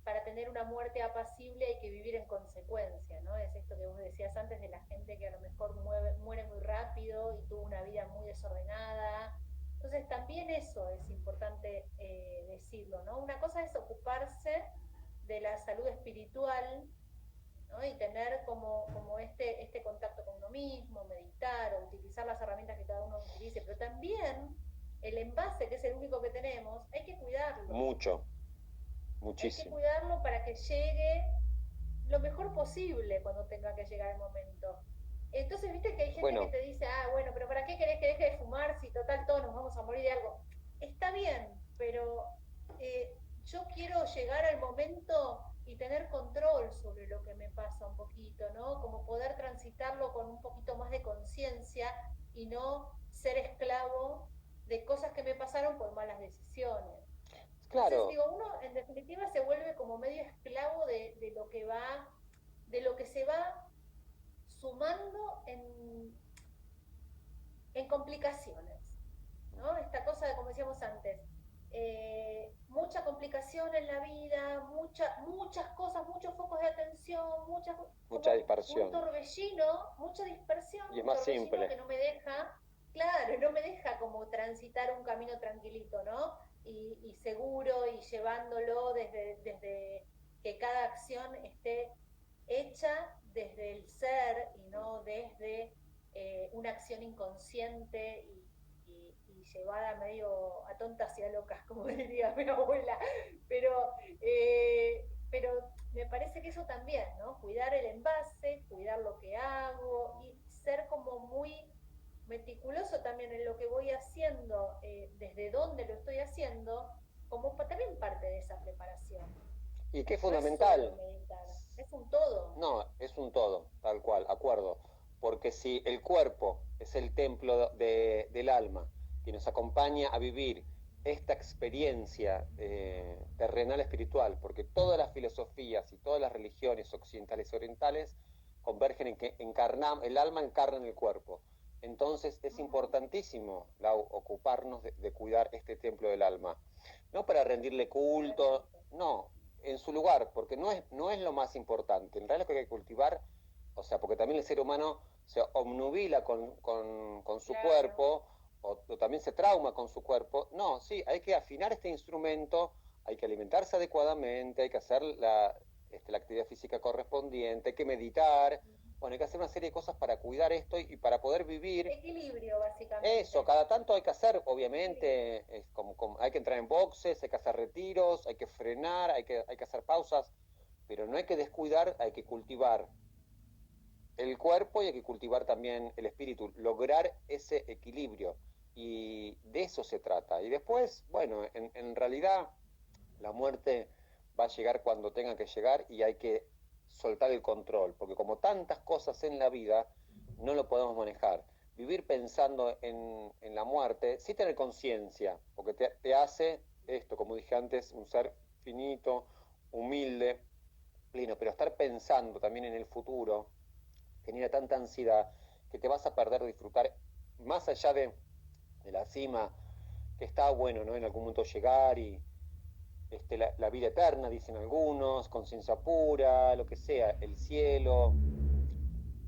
para tener una muerte apacible hay que vivir en consecuencia, ¿no? Es esto que vos decías antes de la gente que a lo mejor muere muy rápido y tuvo una una vida muy desordenada. Entonces también eso es importante decirlo, ¿no? Una cosa es ocuparse de la salud espiritual, ¿no? Y tener como este contacto con uno mismo, meditar o utilizar las herramientas que cada uno utilice, pero también el envase, que es el único que tenemos, hay que cuidarlo. Mucho, Hay que muchísimo. cuidarlo para que llegue lo mejor posible cuando tenga que llegar el momento. Entonces, viste que hay gente que Bueno, te dice, ah, bueno, pero ¿para qué querés que deje de fumar si total todos nos vamos a morir de algo? Está bien, pero yo quiero llegar al momento y tener control sobre lo que me pasa un poquito, ¿no? Como poder transitarlo con un poquito más de conciencia y no ser esclavo de cosas que me pasaron por malas decisiones. Entonces, claro, digo, uno en definitiva se vuelve como medio esclavo de lo que va, de lo que se va sumando en complicaciones, ¿no? Esta cosa de, como decíamos antes, mucha complicación en la vida, muchas cosas, muchos focos de atención, mucha como un dispersión. torbellino, mucha dispersión, Y es un más torbellino que simple. no me deja, claro, no me deja como transitar un camino tranquilito, ¿no? Y seguro y llevándolo desde que cada acción esté hecha desde el ser y no desde una acción inconsciente y llevada medio a tontas y a locas, como diría mi abuela. Pero me parece que eso también, ¿no? Cuidar el envase, cuidar lo que hago y ser como muy meticuloso también en lo que voy haciendo, desde dónde lo estoy haciendo, como también parte de esa preparación. Y que es No es solo fundamental. meditar, es un todo. No, es un todo, tal cual, acuerdo. Porque si el cuerpo es el templo del alma que nos acompaña a vivir esta experiencia terrenal espiritual, porque todas las filosofías y todas las religiones occidentales y orientales convergen en que el alma encarna en el cuerpo. Entonces es importantísimo, ocuparnos de cuidar este templo del alma. No para rendirle culto, Totalmente. no, en su lugar, porque no es lo más importante. En realidad lo que hay que cultivar, o sea, porque también el ser humano se obnubila con su Claro. cuerpo, o también se trauma con su cuerpo. No, sí, hay que afinar este instrumento, hay que alimentarse adecuadamente, hay que hacer la actividad física correspondiente, hay que meditar. Bueno, hay que hacer una serie de cosas para cuidar esto y para poder vivir Equilibrio, eso. básicamente. Cada tanto hay que hacer, Equilibrio. obviamente, es como hay que entrar en boxes, hay que hacer retiros, hay que frenar, hay que hacer pausas, pero no hay que descuidar, hay que cultivar el cuerpo y hay que cultivar también el espíritu, lograr ese equilibrio. Y de eso se trata. Y después, bueno, en realidad la muerte va a llegar cuando tenga que llegar y hay que soltar el control, porque como tantas cosas en la vida, no lo podemos manejar. Vivir pensando en la muerte, sí tener conciencia, porque te hace esto, como dije antes, un ser finito, humilde, pleno, pero estar pensando también en el futuro genera tanta ansiedad que te vas a perder de disfrutar más allá de la cima, que está bueno, ¿no? En algún momento llegar y la vida eterna, dicen algunos, conciencia pura, lo que sea, el cielo,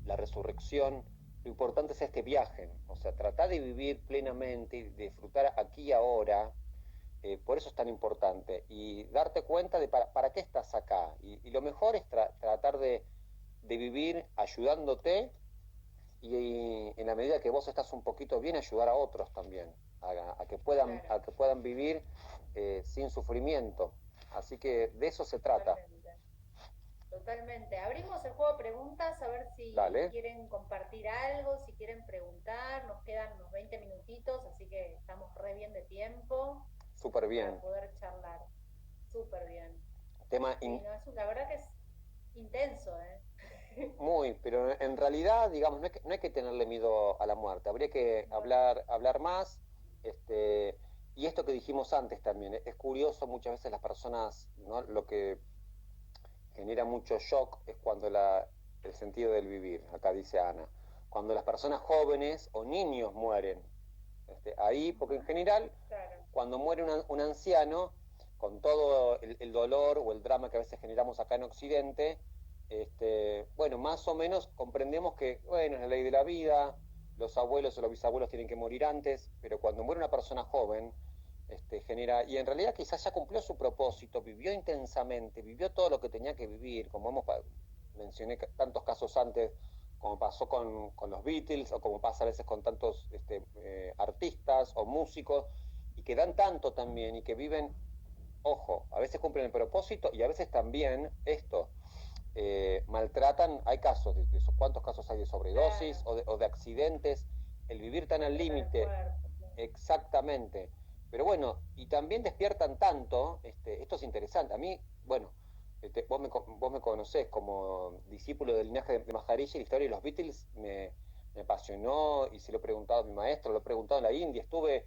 la resurrección. Lo importante es este viaje, o sea, tratar de vivir plenamente y de disfrutar aquí y ahora. Por eso es tan importante. Y darte cuenta de para qué estás acá. Y lo mejor es tratar de vivir ayudándote y en la medida que vos estás un poquito bien, ayudar a otros también, Claro, a que puedan vivir sin sufrimiento. Así que de eso se trata. totalmente. Totalmente. Abrimos el juego de preguntas a ver si Dale, quieren compartir algo, si quieren preguntar. Nos quedan unos 20 minutitos, así que estamos re bien de tiempo súper para bien. poder charlar. Súper bien. Tema Sí, no, la verdad que es intenso, ¿eh? muy, pero en realidad, digamos, no hay que tenerle miedo a la muerte. Habría que No, hablar más. Este, y esto que dijimos antes también, es curioso muchas veces las personas, ¿no? Lo que genera mucho shock es cuando el sentido del vivir, acá dice Ana, cuando las personas jóvenes o niños mueren. Ahí, porque en general, claro, cuando muere un anciano, con todo el dolor o el drama que a veces generamos acá en Occidente, bueno, más o menos comprendemos que, bueno, es la ley de la vida, los abuelos o los bisabuelos tienen que morir antes, pero cuando muere una persona joven, genera, y en realidad quizás ya cumplió su propósito, vivió intensamente, vivió todo lo que tenía que vivir, como mencioné tantos casos antes, como pasó con los Beatles, o como pasa a veces con tantos artistas o músicos, y que dan tanto también, y que viven, ojo, a veces cumplen el propósito, y a veces también maltratan, hay casos, de esos, ¿cuántos casos hay de sobredosis Claro, o de accidentes? El vivir tan al cierran el límite, cuerpo, sí. exactamente. Pero bueno, y también despiertan tanto, esto es interesante, a mí, bueno, vos me conocés como discípulo del linaje de Maharishi, la historia de los Beatles me apasionó, y se lo he preguntado a mi maestro, lo he preguntado en la India, estuve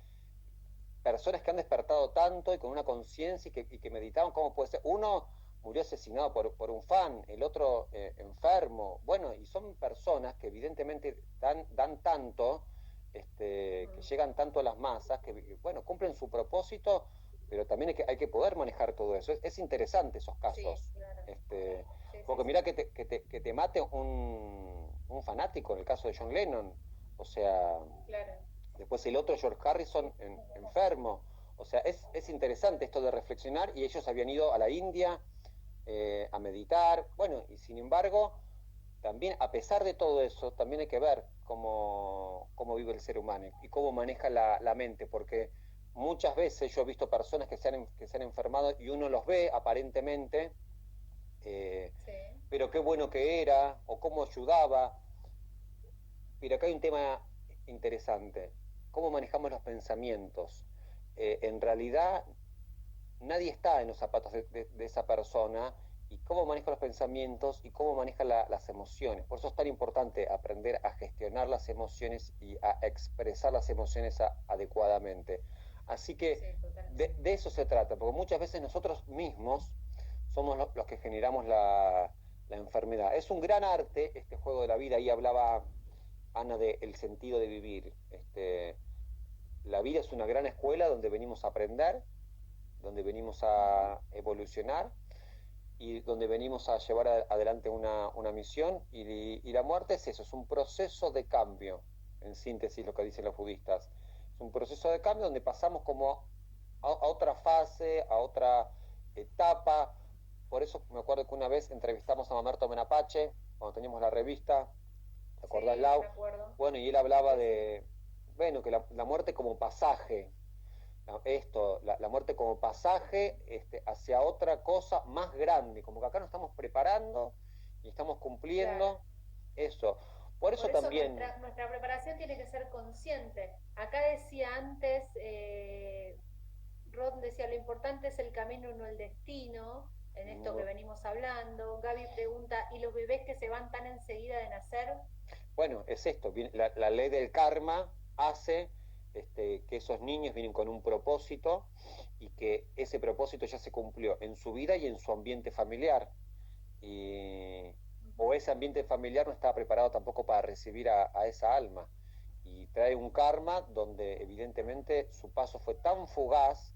personas que han despertado tanto y con una conciencia y que meditaban cómo puede ser. Uno murió asesinado por un fan, el otro enfermo. Bueno, y son personas que evidentemente dan tanto, que llegan tanto a las masas, que bueno, cumplen su propósito, pero también hay que poder manejar todo eso. Es interesante esos Sí, casos. claro. Este, Sí, sí, porque sí. mira que te mate un fanático, en el caso de John Lennon. O sea, Claro. después el otro, George Harrison, enfermo. O sea, es interesante esto de reflexionar, y ellos habían ido a la India a meditar. Bueno, y sin embargo, también a pesar de todo eso, también hay que ver cómo vive el ser humano y cómo maneja la mente, porque muchas veces yo he visto personas que se han enfermado y uno los ve aparentemente, eh, Sí. pero qué bueno que era o cómo ayudaba. Pero acá hay un tema interesante. ¿Cómo manejamos los pensamientos? En realidad, nadie está en los zapatos de esa persona, y cómo maneja los pensamientos y cómo maneja las emociones. Por eso es tan importante aprender a gestionar las emociones y a expresar las emociones adecuadamente. Así que Sí, totalmente. de eso se trata, porque muchas veces nosotros mismos somos los que generamos la enfermedad. Es un gran arte este juego de la vida. Ahí hablaba Ana del sentido de vivir. La vida es una gran escuela donde venimos a aprender, donde venimos Ujú. a evolucionar, y donde venimos a llevar adelante una misión, y la muerte es eso, es un proceso de cambio, en síntesis lo que dicen los budistas. Es un proceso de cambio donde pasamos como a otra fase, a otra etapa. Por eso me acuerdo que una vez entrevistamos a Mamerto Menapache, cuando teníamos la revista, ¿te acordás, Sí, me Lau? acuerdo. Bueno, y él hablaba Sí, sí. de, bueno, que la muerte como pasaje, la muerte como pasaje hacia otra cosa más grande, como que acá nos estamos preparando y estamos Claro. cumpliendo eso. Por eso Por eso también, nuestra preparación tiene que ser consciente. Acá decía antes, Rod decía, lo importante es el camino, no el destino, en esto que venimos hablando. Gaby pregunta, ¿y los bebés que se van tan enseguida de nacer? bueno, es esto, la ley del karma hace que esos niños vienen con un propósito, y que ese propósito ya se cumplió en su vida y en su ambiente familiar. Y, o Ujú. ese ambiente familiar no estaba preparado tampoco para recibir a esa alma, y trae un karma donde evidentemente su paso fue tan fugaz,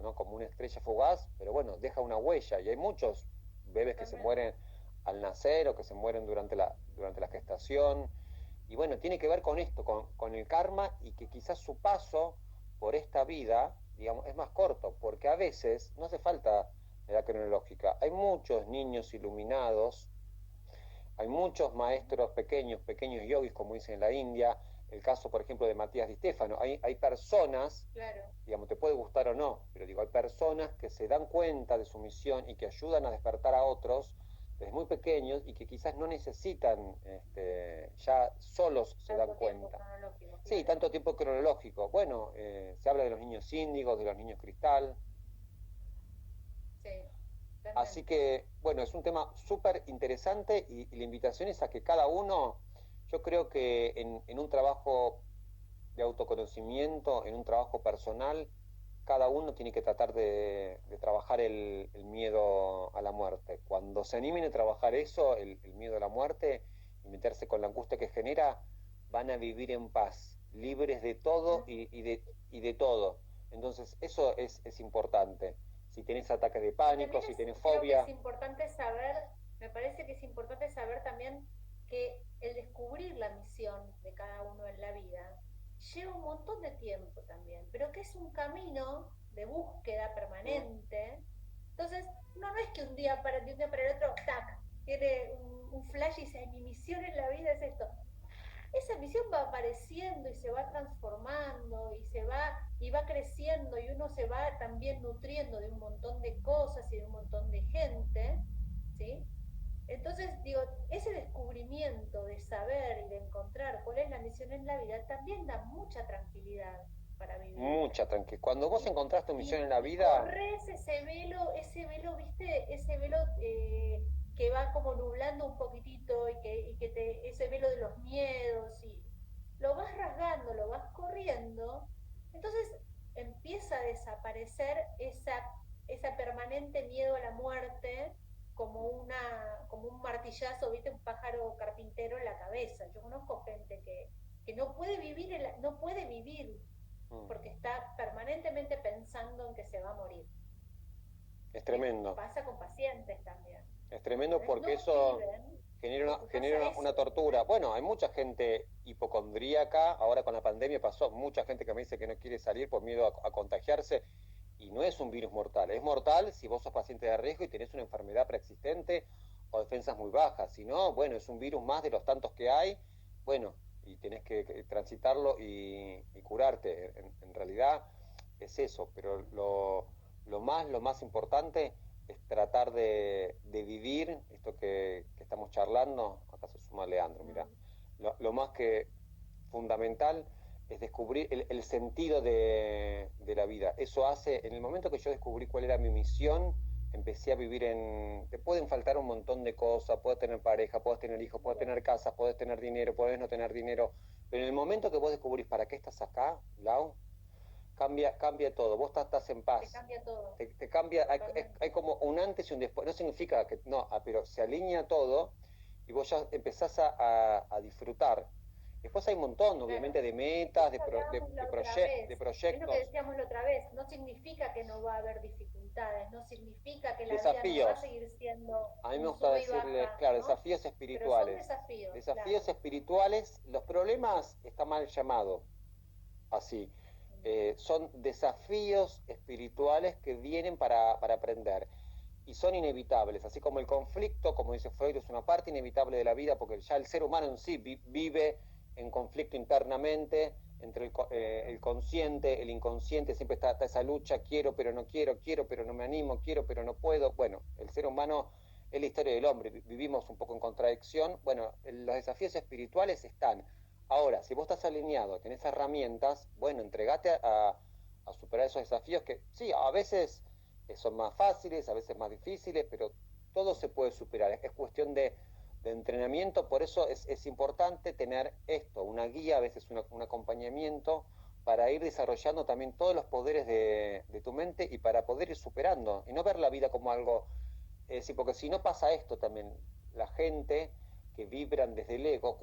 ¿no? Como una estrella fugaz, pero bueno, deja una huella, y hay muchos bebés que se Totalmente. mueren al nacer o que se mueren durante la gestación. Y bueno, tiene que ver con esto, con el karma, y que quizás su paso por esta vida, digamos, es más corto, porque a veces no hace falta edad cronológica. Hay muchos niños iluminados, hay muchos maestros pequeños, pequeños yogis, como dicen en la India. El caso, por ejemplo, de Matías Di Stefano. Hay personas, Claro. digamos, te puede gustar o no, pero digo, hay personas que se dan cuenta de su misión y que ayudan a despertar a otros desde muy pequeños, y que quizás no necesitan, ya solos se dan Tanto tiempo cuenta. cronológico, Sí, claro. tanto tiempo cronológico. Bueno, se habla de los niños índigos, de los niños cristal. Sí, Así totalmente. que, bueno, es un tema súper interesante, y la invitación es a que cada uno, yo creo que en un trabajo de autoconocimiento, en un trabajo personal, cada uno tiene que tratar de trabajar el miedo a la muerte. Cuando se animen a trabajar eso, el miedo a la muerte, y meterse con la angustia que genera, van a vivir en paz, libres de todo y de todo. Entonces, eso es importante. Si tenés ataques de Y pánico, también si es, tenés creo que es fobia, importante saber, me parece que es importante saber también que el descubrir la misión camino de búsqueda permanente. Entonces, no es que de un día para el otro, tac, tiene un flash y dice, mi misión en la vida es esto. Esa misión va apareciendo y se va transformando y va creciendo, y uno se va también nutriendo de un montón de cosas y de un montón de gente, ¿sí? Entonces, digo, ese descubrimiento de saber y de encontrar cuál es la misión en la vida también da mucha tranquilidad para vivir. Mucha tranquilidad. Cuando vos encontrás tu misión en la Y vida... corres ese velo, ¿viste? Ese velo que va como nublando un poquitito ese velo de los miedos, y lo vas rasgando, lo vas corriendo, entonces empieza a desaparecer esa permanente miedo a la muerte, como un martillazo, ¿viste? Un pájaro carpintero en la cabeza. Yo conozco gente que no puede vivir, no puede vivir porque está permanentemente pensando en que se va a morir. Es tremendo. Pasa con pacientes también. Es tremendo porque no eso genera una tortura. Bueno, hay mucha gente hipocondríaca, ahora con la pandemia pasó, mucha gente que me dice que no quiere salir por miedo a contagiarse, y no es un virus mortal. Es mortal si vos sos paciente de riesgo y tenés una enfermedad preexistente o defensas muy bajas. Si no, bueno, es un virus más de los tantos que hay, bueno, y tenés que transitarlo y curarte. En realidad es eso, pero lo más importante es tratar de vivir esto que estamos charlando. Acá se suma Leandro, mira. Lo más que fundamental es descubrir el sentido de la vida. Eso hace, en el momento que yo descubrí cuál era mi misión, empecé a vivir te pueden faltar un montón de cosas, puedes tener pareja, puedes tener hijos, puedes tener casa, puedes tener dinero, puedes no tener dinero, pero en el momento que vos descubrís para qué estás acá, Lau, cambia todo, vos estás en paz. Te cambia todo. Te cambia, hay como un antes y un después. No significa que, no, pero se alinea todo y vos ya empezás a disfrutar. Después hay un montón, obviamente, de metas, de proyectos. Es lo que decíamos la otra vez, no significa que no va a haber dificultades, no significa que la desafíos. vida no va a seguir siendo a mí me gusta decirle, baja, claro, ¿no? desafíos espirituales. Pero son desafíos. Desafíos claro. Espirituales, los problemas está mal llamado así. Son desafíos espirituales que vienen para aprender y son inevitables, así como el conflicto, como dice Freud, es una parte inevitable de la vida, porque ya el ser humano en sí vive en conflicto internamente entre el consciente, el inconsciente, siempre está esa lucha, quiero pero no quiero, quiero pero no me animo, quiero pero no puedo. Bueno, el ser humano es la historia del hombre, vivimos un poco en contradicción. Bueno, los desafíos espirituales están. Ahora, si vos estás alineado, tenés herramientas, bueno, entregate a superar esos desafíos que sí, a veces son más fáciles, a veces más difíciles, pero todo se puede superar. Es cuestión de entrenamiento, por eso es importante tener esto, una guía, a veces un acompañamiento, para ir desarrollando también todos los poderes de tu mente y para poder ir superando y no ver la vida como algo, porque si no pasa esto también, la gente que vibran desde el ego,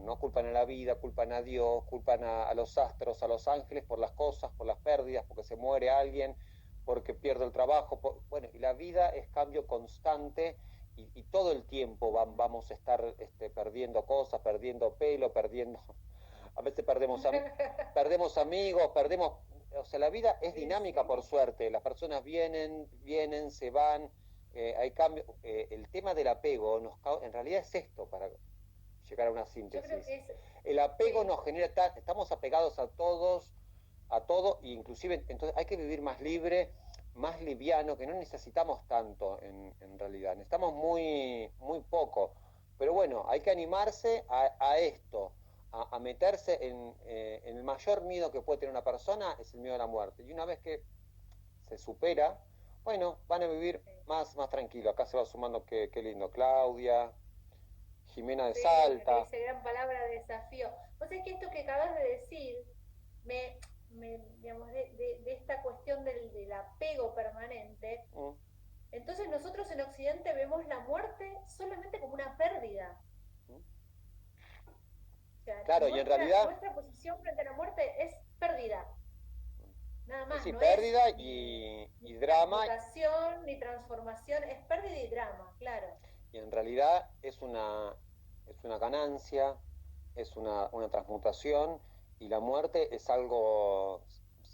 ¿no? Culpan a la vida, culpan a Dios, culpan a los astros, a los ángeles por las cosas, por las pérdidas, porque se muere alguien, porque pierde el trabajo. Bueno, y la vida es cambio constante y todo el tiempo vamos a estar perdiendo cosas, perdiendo pelo, a veces perdemos amigos, o sea, la vida es dinámica por suerte, las personas vienen, se van. Hay cambio. El tema del apego en realidad es esto, para llegar a una síntesis. El apego nos genera, estamos apegados a todo, e inclusive entonces hay que vivir más libre, más liviano, que no necesitamos tanto en realidad, necesitamos muy poco, pero bueno, hay que animarse a esto, a meterse en el mayor miedo que puede tener una persona, es el miedo a la muerte, y una vez que se supera, bueno, van a vivir más tranquilo. Acá se va sumando, qué lindo, Claudia, Jimena de Salta. Esa gran palabra de desafío. Vos sabés que esto que acabas de decir, digamos, de esta cuestión del apego permanente, entonces nosotros en Occidente vemos la muerte solamente como una pérdida. O sea, claro, y en realidad nuestra posición frente a la muerte es pérdida. Nada más, sí, no pérdida es y drama. Ni transformación, es pérdida y drama, claro. Y en realidad es una ganancia, es una transmutación, y la muerte es algo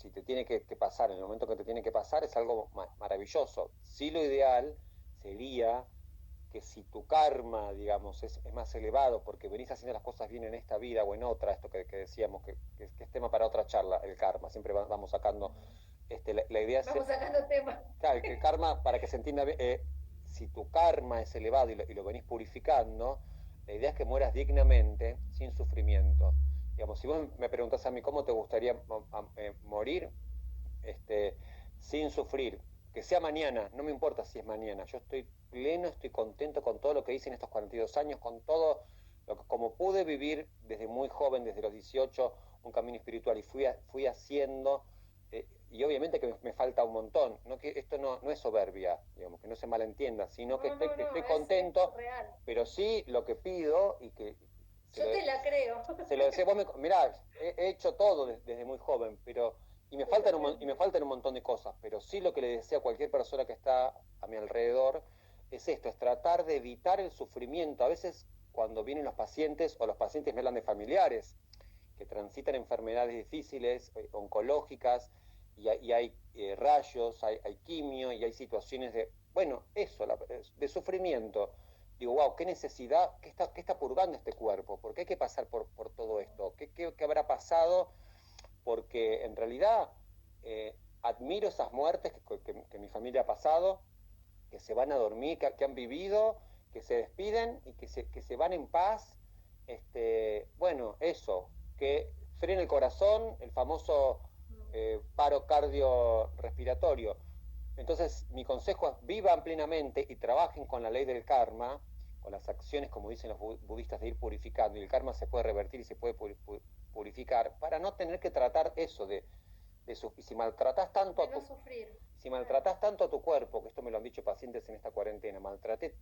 si te tiene que pasar, en el momento que te tiene que pasar, es algo maravilloso. Sí, lo ideal sería que si tu karma, digamos, es más elevado, porque venís haciendo las cosas bien en esta vida o en otra, esto que decíamos, que es tema para otra charla, el karma, siempre vamos sacando, la idea es... Vamos sacando temas. Claro, el karma, para que se entienda bien, si tu karma es elevado y lo venís purificando, la idea es que mueras dignamente, sin sufrimiento. Digamos, si vos me preguntás a mí cómo te gustaría morir, sin sufrir, que sea mañana, no me importa si es mañana, yo estoy pleno, estoy contento con todo lo que hice en estos 42 años, con todo lo que, como pude vivir desde muy joven, desde los 18, un camino espiritual y fui haciendo, y obviamente que me falta un montón, no, que esto no es soberbia, digamos, que no se malentienda, sino que estoy contento, pero sí lo que pido y que... Yo te la creo. Se lo decía, mirá, he hecho todo desde muy joven, pero y me faltan un montón de cosas, pero sí lo que le decía a cualquier persona que está a mi alrededor es esto, es tratar de evitar el sufrimiento. A veces cuando vienen los pacientes o los pacientes me hablan de familiares que transitan enfermedades difíciles, oncológicas, y hay rayos, hay quimio, y hay situaciones de, bueno, eso, de sufrimiento. Digo, wow, qué necesidad, qué está purgando este cuerpo, por qué hay que pasar por todo esto, qué habrá pasado, porque en realidad admiro esas muertes que mi familia ha pasado, que se van a dormir, que han vivido, que se despiden y que se van en paz. Bueno, eso, que frene el corazón, el famoso paro cardiorrespiratorio. Entonces, mi consejo es vivan plenamente y trabajen con la ley del karma, con las acciones, como dicen los budistas, de ir purificando, y el karma se puede revertir y se puede purificar, para no tener que tratar eso y si maltratas tanto no sufrir. Si maltratas tanto a tu cuerpo, que esto me lo han dicho pacientes en esta cuarentena, maltraté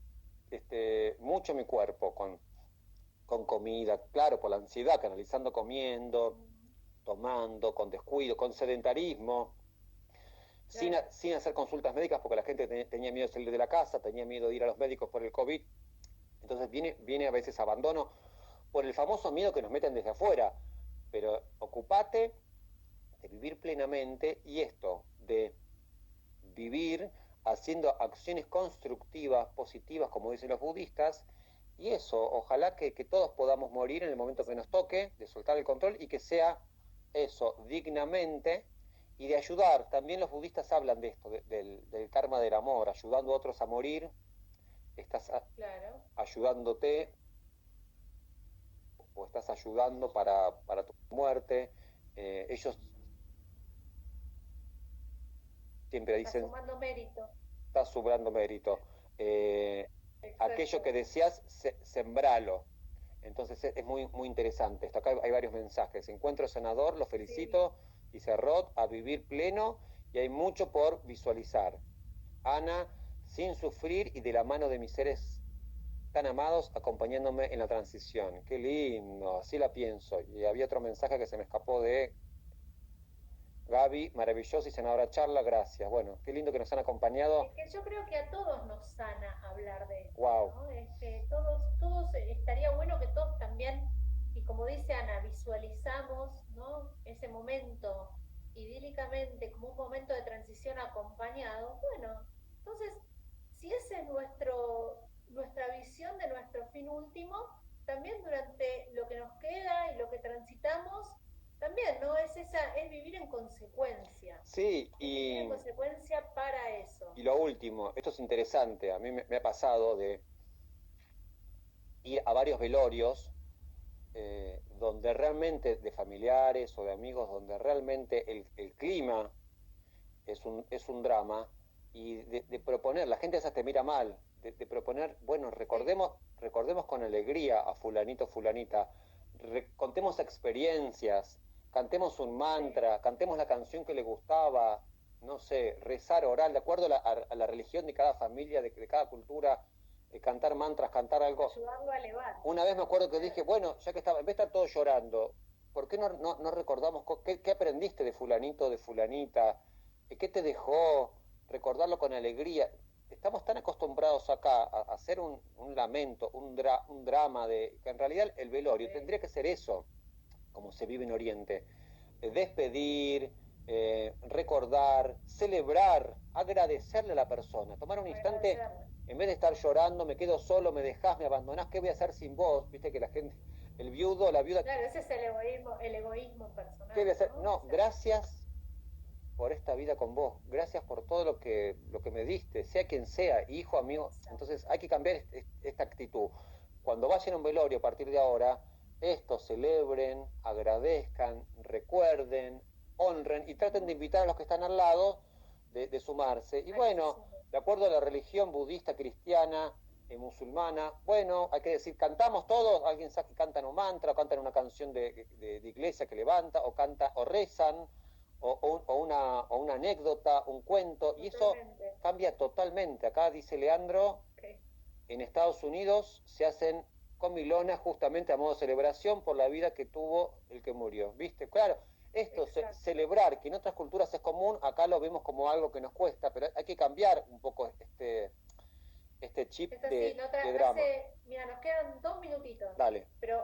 mucho mi cuerpo con comida, claro, por la ansiedad, canalizando comiendo, tomando, con descuido, con sedentarismo, claro. sin hacer consultas médicas, porque la gente tenía miedo de salir de la casa, tenía miedo de ir a los médicos por el COVID. Entonces viene a veces abandono por el famoso miedo que nos meten desde afuera. Pero ocupate de vivir plenamente y esto, de vivir haciendo acciones constructivas, positivas, como dicen los budistas, y eso, ojalá que todos podamos morir en el momento que nos toque, de soltar el control, y que sea eso, dignamente, y de ayudar. También los budistas hablan de esto, del karma del amor, ayudando a otros a morir, estás ayudándote, o estás ayudando para tu muerte. Ellos siempre dicen... Estás sumando mérito. Estás sumando mérito. Aquello que decías, sembralo. Entonces es muy, muy interesante. Esto acá hay varios mensajes. Encuentro sanador, lo felicito, sí. Dice Rod, a vivir pleno, y hay mucho por visualizar. Ana, sin sufrir y de la mano de mis seres tan amados, acompañándome en la transición. Qué lindo, así la pienso. Y había otro mensaje que se me escapó de Gaby, maravillosa y sanadora charla, gracias. Bueno, qué lindo que nos han acompañado. Es que yo creo que a todos nos sana hablar de esto, wow. ¿no? Todos, estaría bueno que todos también, y como dice Ana, visualizamos, ¿no? Ese momento idílicamente como un momento de transición acompañado. Bueno, entonces, si esa es nuestra visión de nuestro fin último, también durante lo que nos queda y lo que transitamos, también, ¿no? Es vivir en consecuencia. Sí, vivir en consecuencia para eso. Y lo último, esto es interesante, a mí me ha pasado de ir a varios velorios donde realmente, de familiares o de amigos, donde realmente el clima es un drama, y de proponer, la gente esa te mira mal, de proponer, bueno, recordemos con alegría a fulanito, fulanita, contemos experiencias, cantemos un mantra, cantemos la canción que le gustaba, no sé, rezar, orar, de acuerdo a la religión de cada familia, de cada cultura, cantar mantras, cantar algo. Ayudarlo a elevar. Una vez me acuerdo que dije, bueno, ya que estaba, en vez de estar todos llorando, ¿por qué no recordamos qué aprendiste de fulanito, de fulanita? ¿Qué te dejó? Recordarlo con alegría. Estamos tan acostumbrados acá a hacer un lamento, un drama, que en realidad el velorio tendría que ser eso, como se vive en Oriente. Despedir, recordar, celebrar, agradecerle a la persona, tomar un instante, Agradecerle. en vez de estar llorando, me quedo solo, me dejás, me abandonás, ¿qué voy a hacer sin vos? Viste que la gente, el viudo, la viuda, Claro, ese es el egoísmo ¿qué personal, voy a hacer? ¿no? No, gracias por esta vida con vos, gracias por todo lo que me diste, sea quien sea, hijo, amigo. Exacto. Entonces hay que cambiar esta actitud. Cuando vayan a un velorio a partir de ahora, esto celebren, agradezcan, recuerden, honren y traten de invitar a los que están al lado de sumarse. Y A que se bueno, sume. de acuerdo a la religión budista, cristiana, musulmana, bueno, hay que decir, cantamos todos, alguien sabe que cantan un mantra, o cantan una canción de iglesia que levanta, o canta, o rezan, o una anécdota, un cuento, y eso Totalmente. cambia totalmente. Acá dice Leandro, Okay. en Estados Unidos se hacen comilonas justamente a modo de celebración por la vida que tuvo el que murió. ¿Viste? Claro, esto, celebrar, que en otras culturas es común, acá lo vemos como algo que nos cuesta, pero hay que cambiar un poco este chip Es así, de drama. mira, nos quedan 2 minutitos, Dale. pero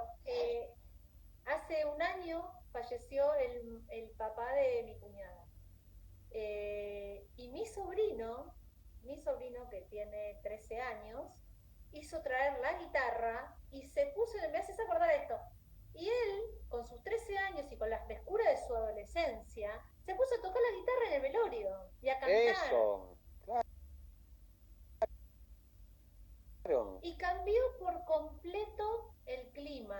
hace un año falleció el papá de mi cuñada. Y mi sobrino que tiene 13 años, hizo traer la guitarra y se puso, me haces acordar esto, y él, con sus 13 años y con la frescura de su adolescencia, se puso a tocar la guitarra en el velorio y a cantar. Eso, claro. Y cambió por completo el clima,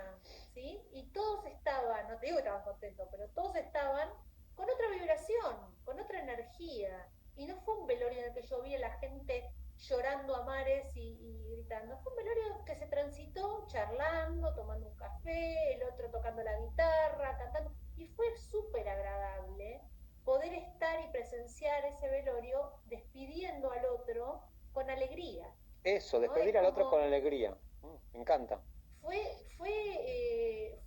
¿sí? Y todos estaban, no te digo que estaban contentos, pero todos estaban con otra vibración, con otra energía. Y no fue un velorio en el que yo vi a la gente llorando a mares y gritando. Fue un velorio que se transitó charlando, tomando un café, el otro tocando la guitarra, cantando. Y fue súper agradable poder estar y presenciar ese velorio despidiendo al otro con alegría. Eso, ¿No? despedir al otro con alegría. Me encanta.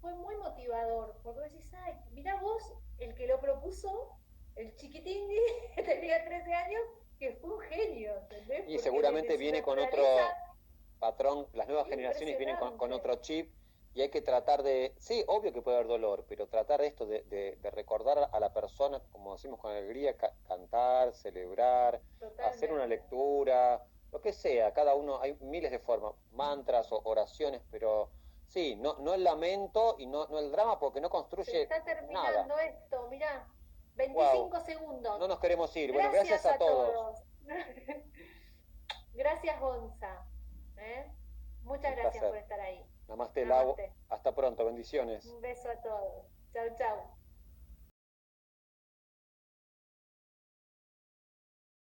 Fue muy motivador, porque vos decís, ay, mirá vos, el que lo propuso, el chiquitín que tenía 13 años, que fue un genio, ¿entendés? Y Porque seguramente de su viene con naturaleza otro patrón, las nuevas generaciones vienen con otro chip y hay que tratar de, sí, obvio que puede haber dolor, pero tratar esto de recordar a la persona, como decimos con alegría, cantar, celebrar, hacer una Totalmente. lectura, lo que sea, cada uno, hay miles de formas, mantras o oraciones, pero sí, no el lamento y no el drama porque no Se construye está nada. terminando esto, mirá, Wow, 25 segundos. no nos queremos ir. Bueno, gracias Gracias a a todos. todos. Gracias, Gonza. ¿Eh? Un Muchas gracias placer. por estar ahí. Namaste, Lau. Namaste. Hasta pronto. Bendiciones. Un beso a todos. Chau, chau.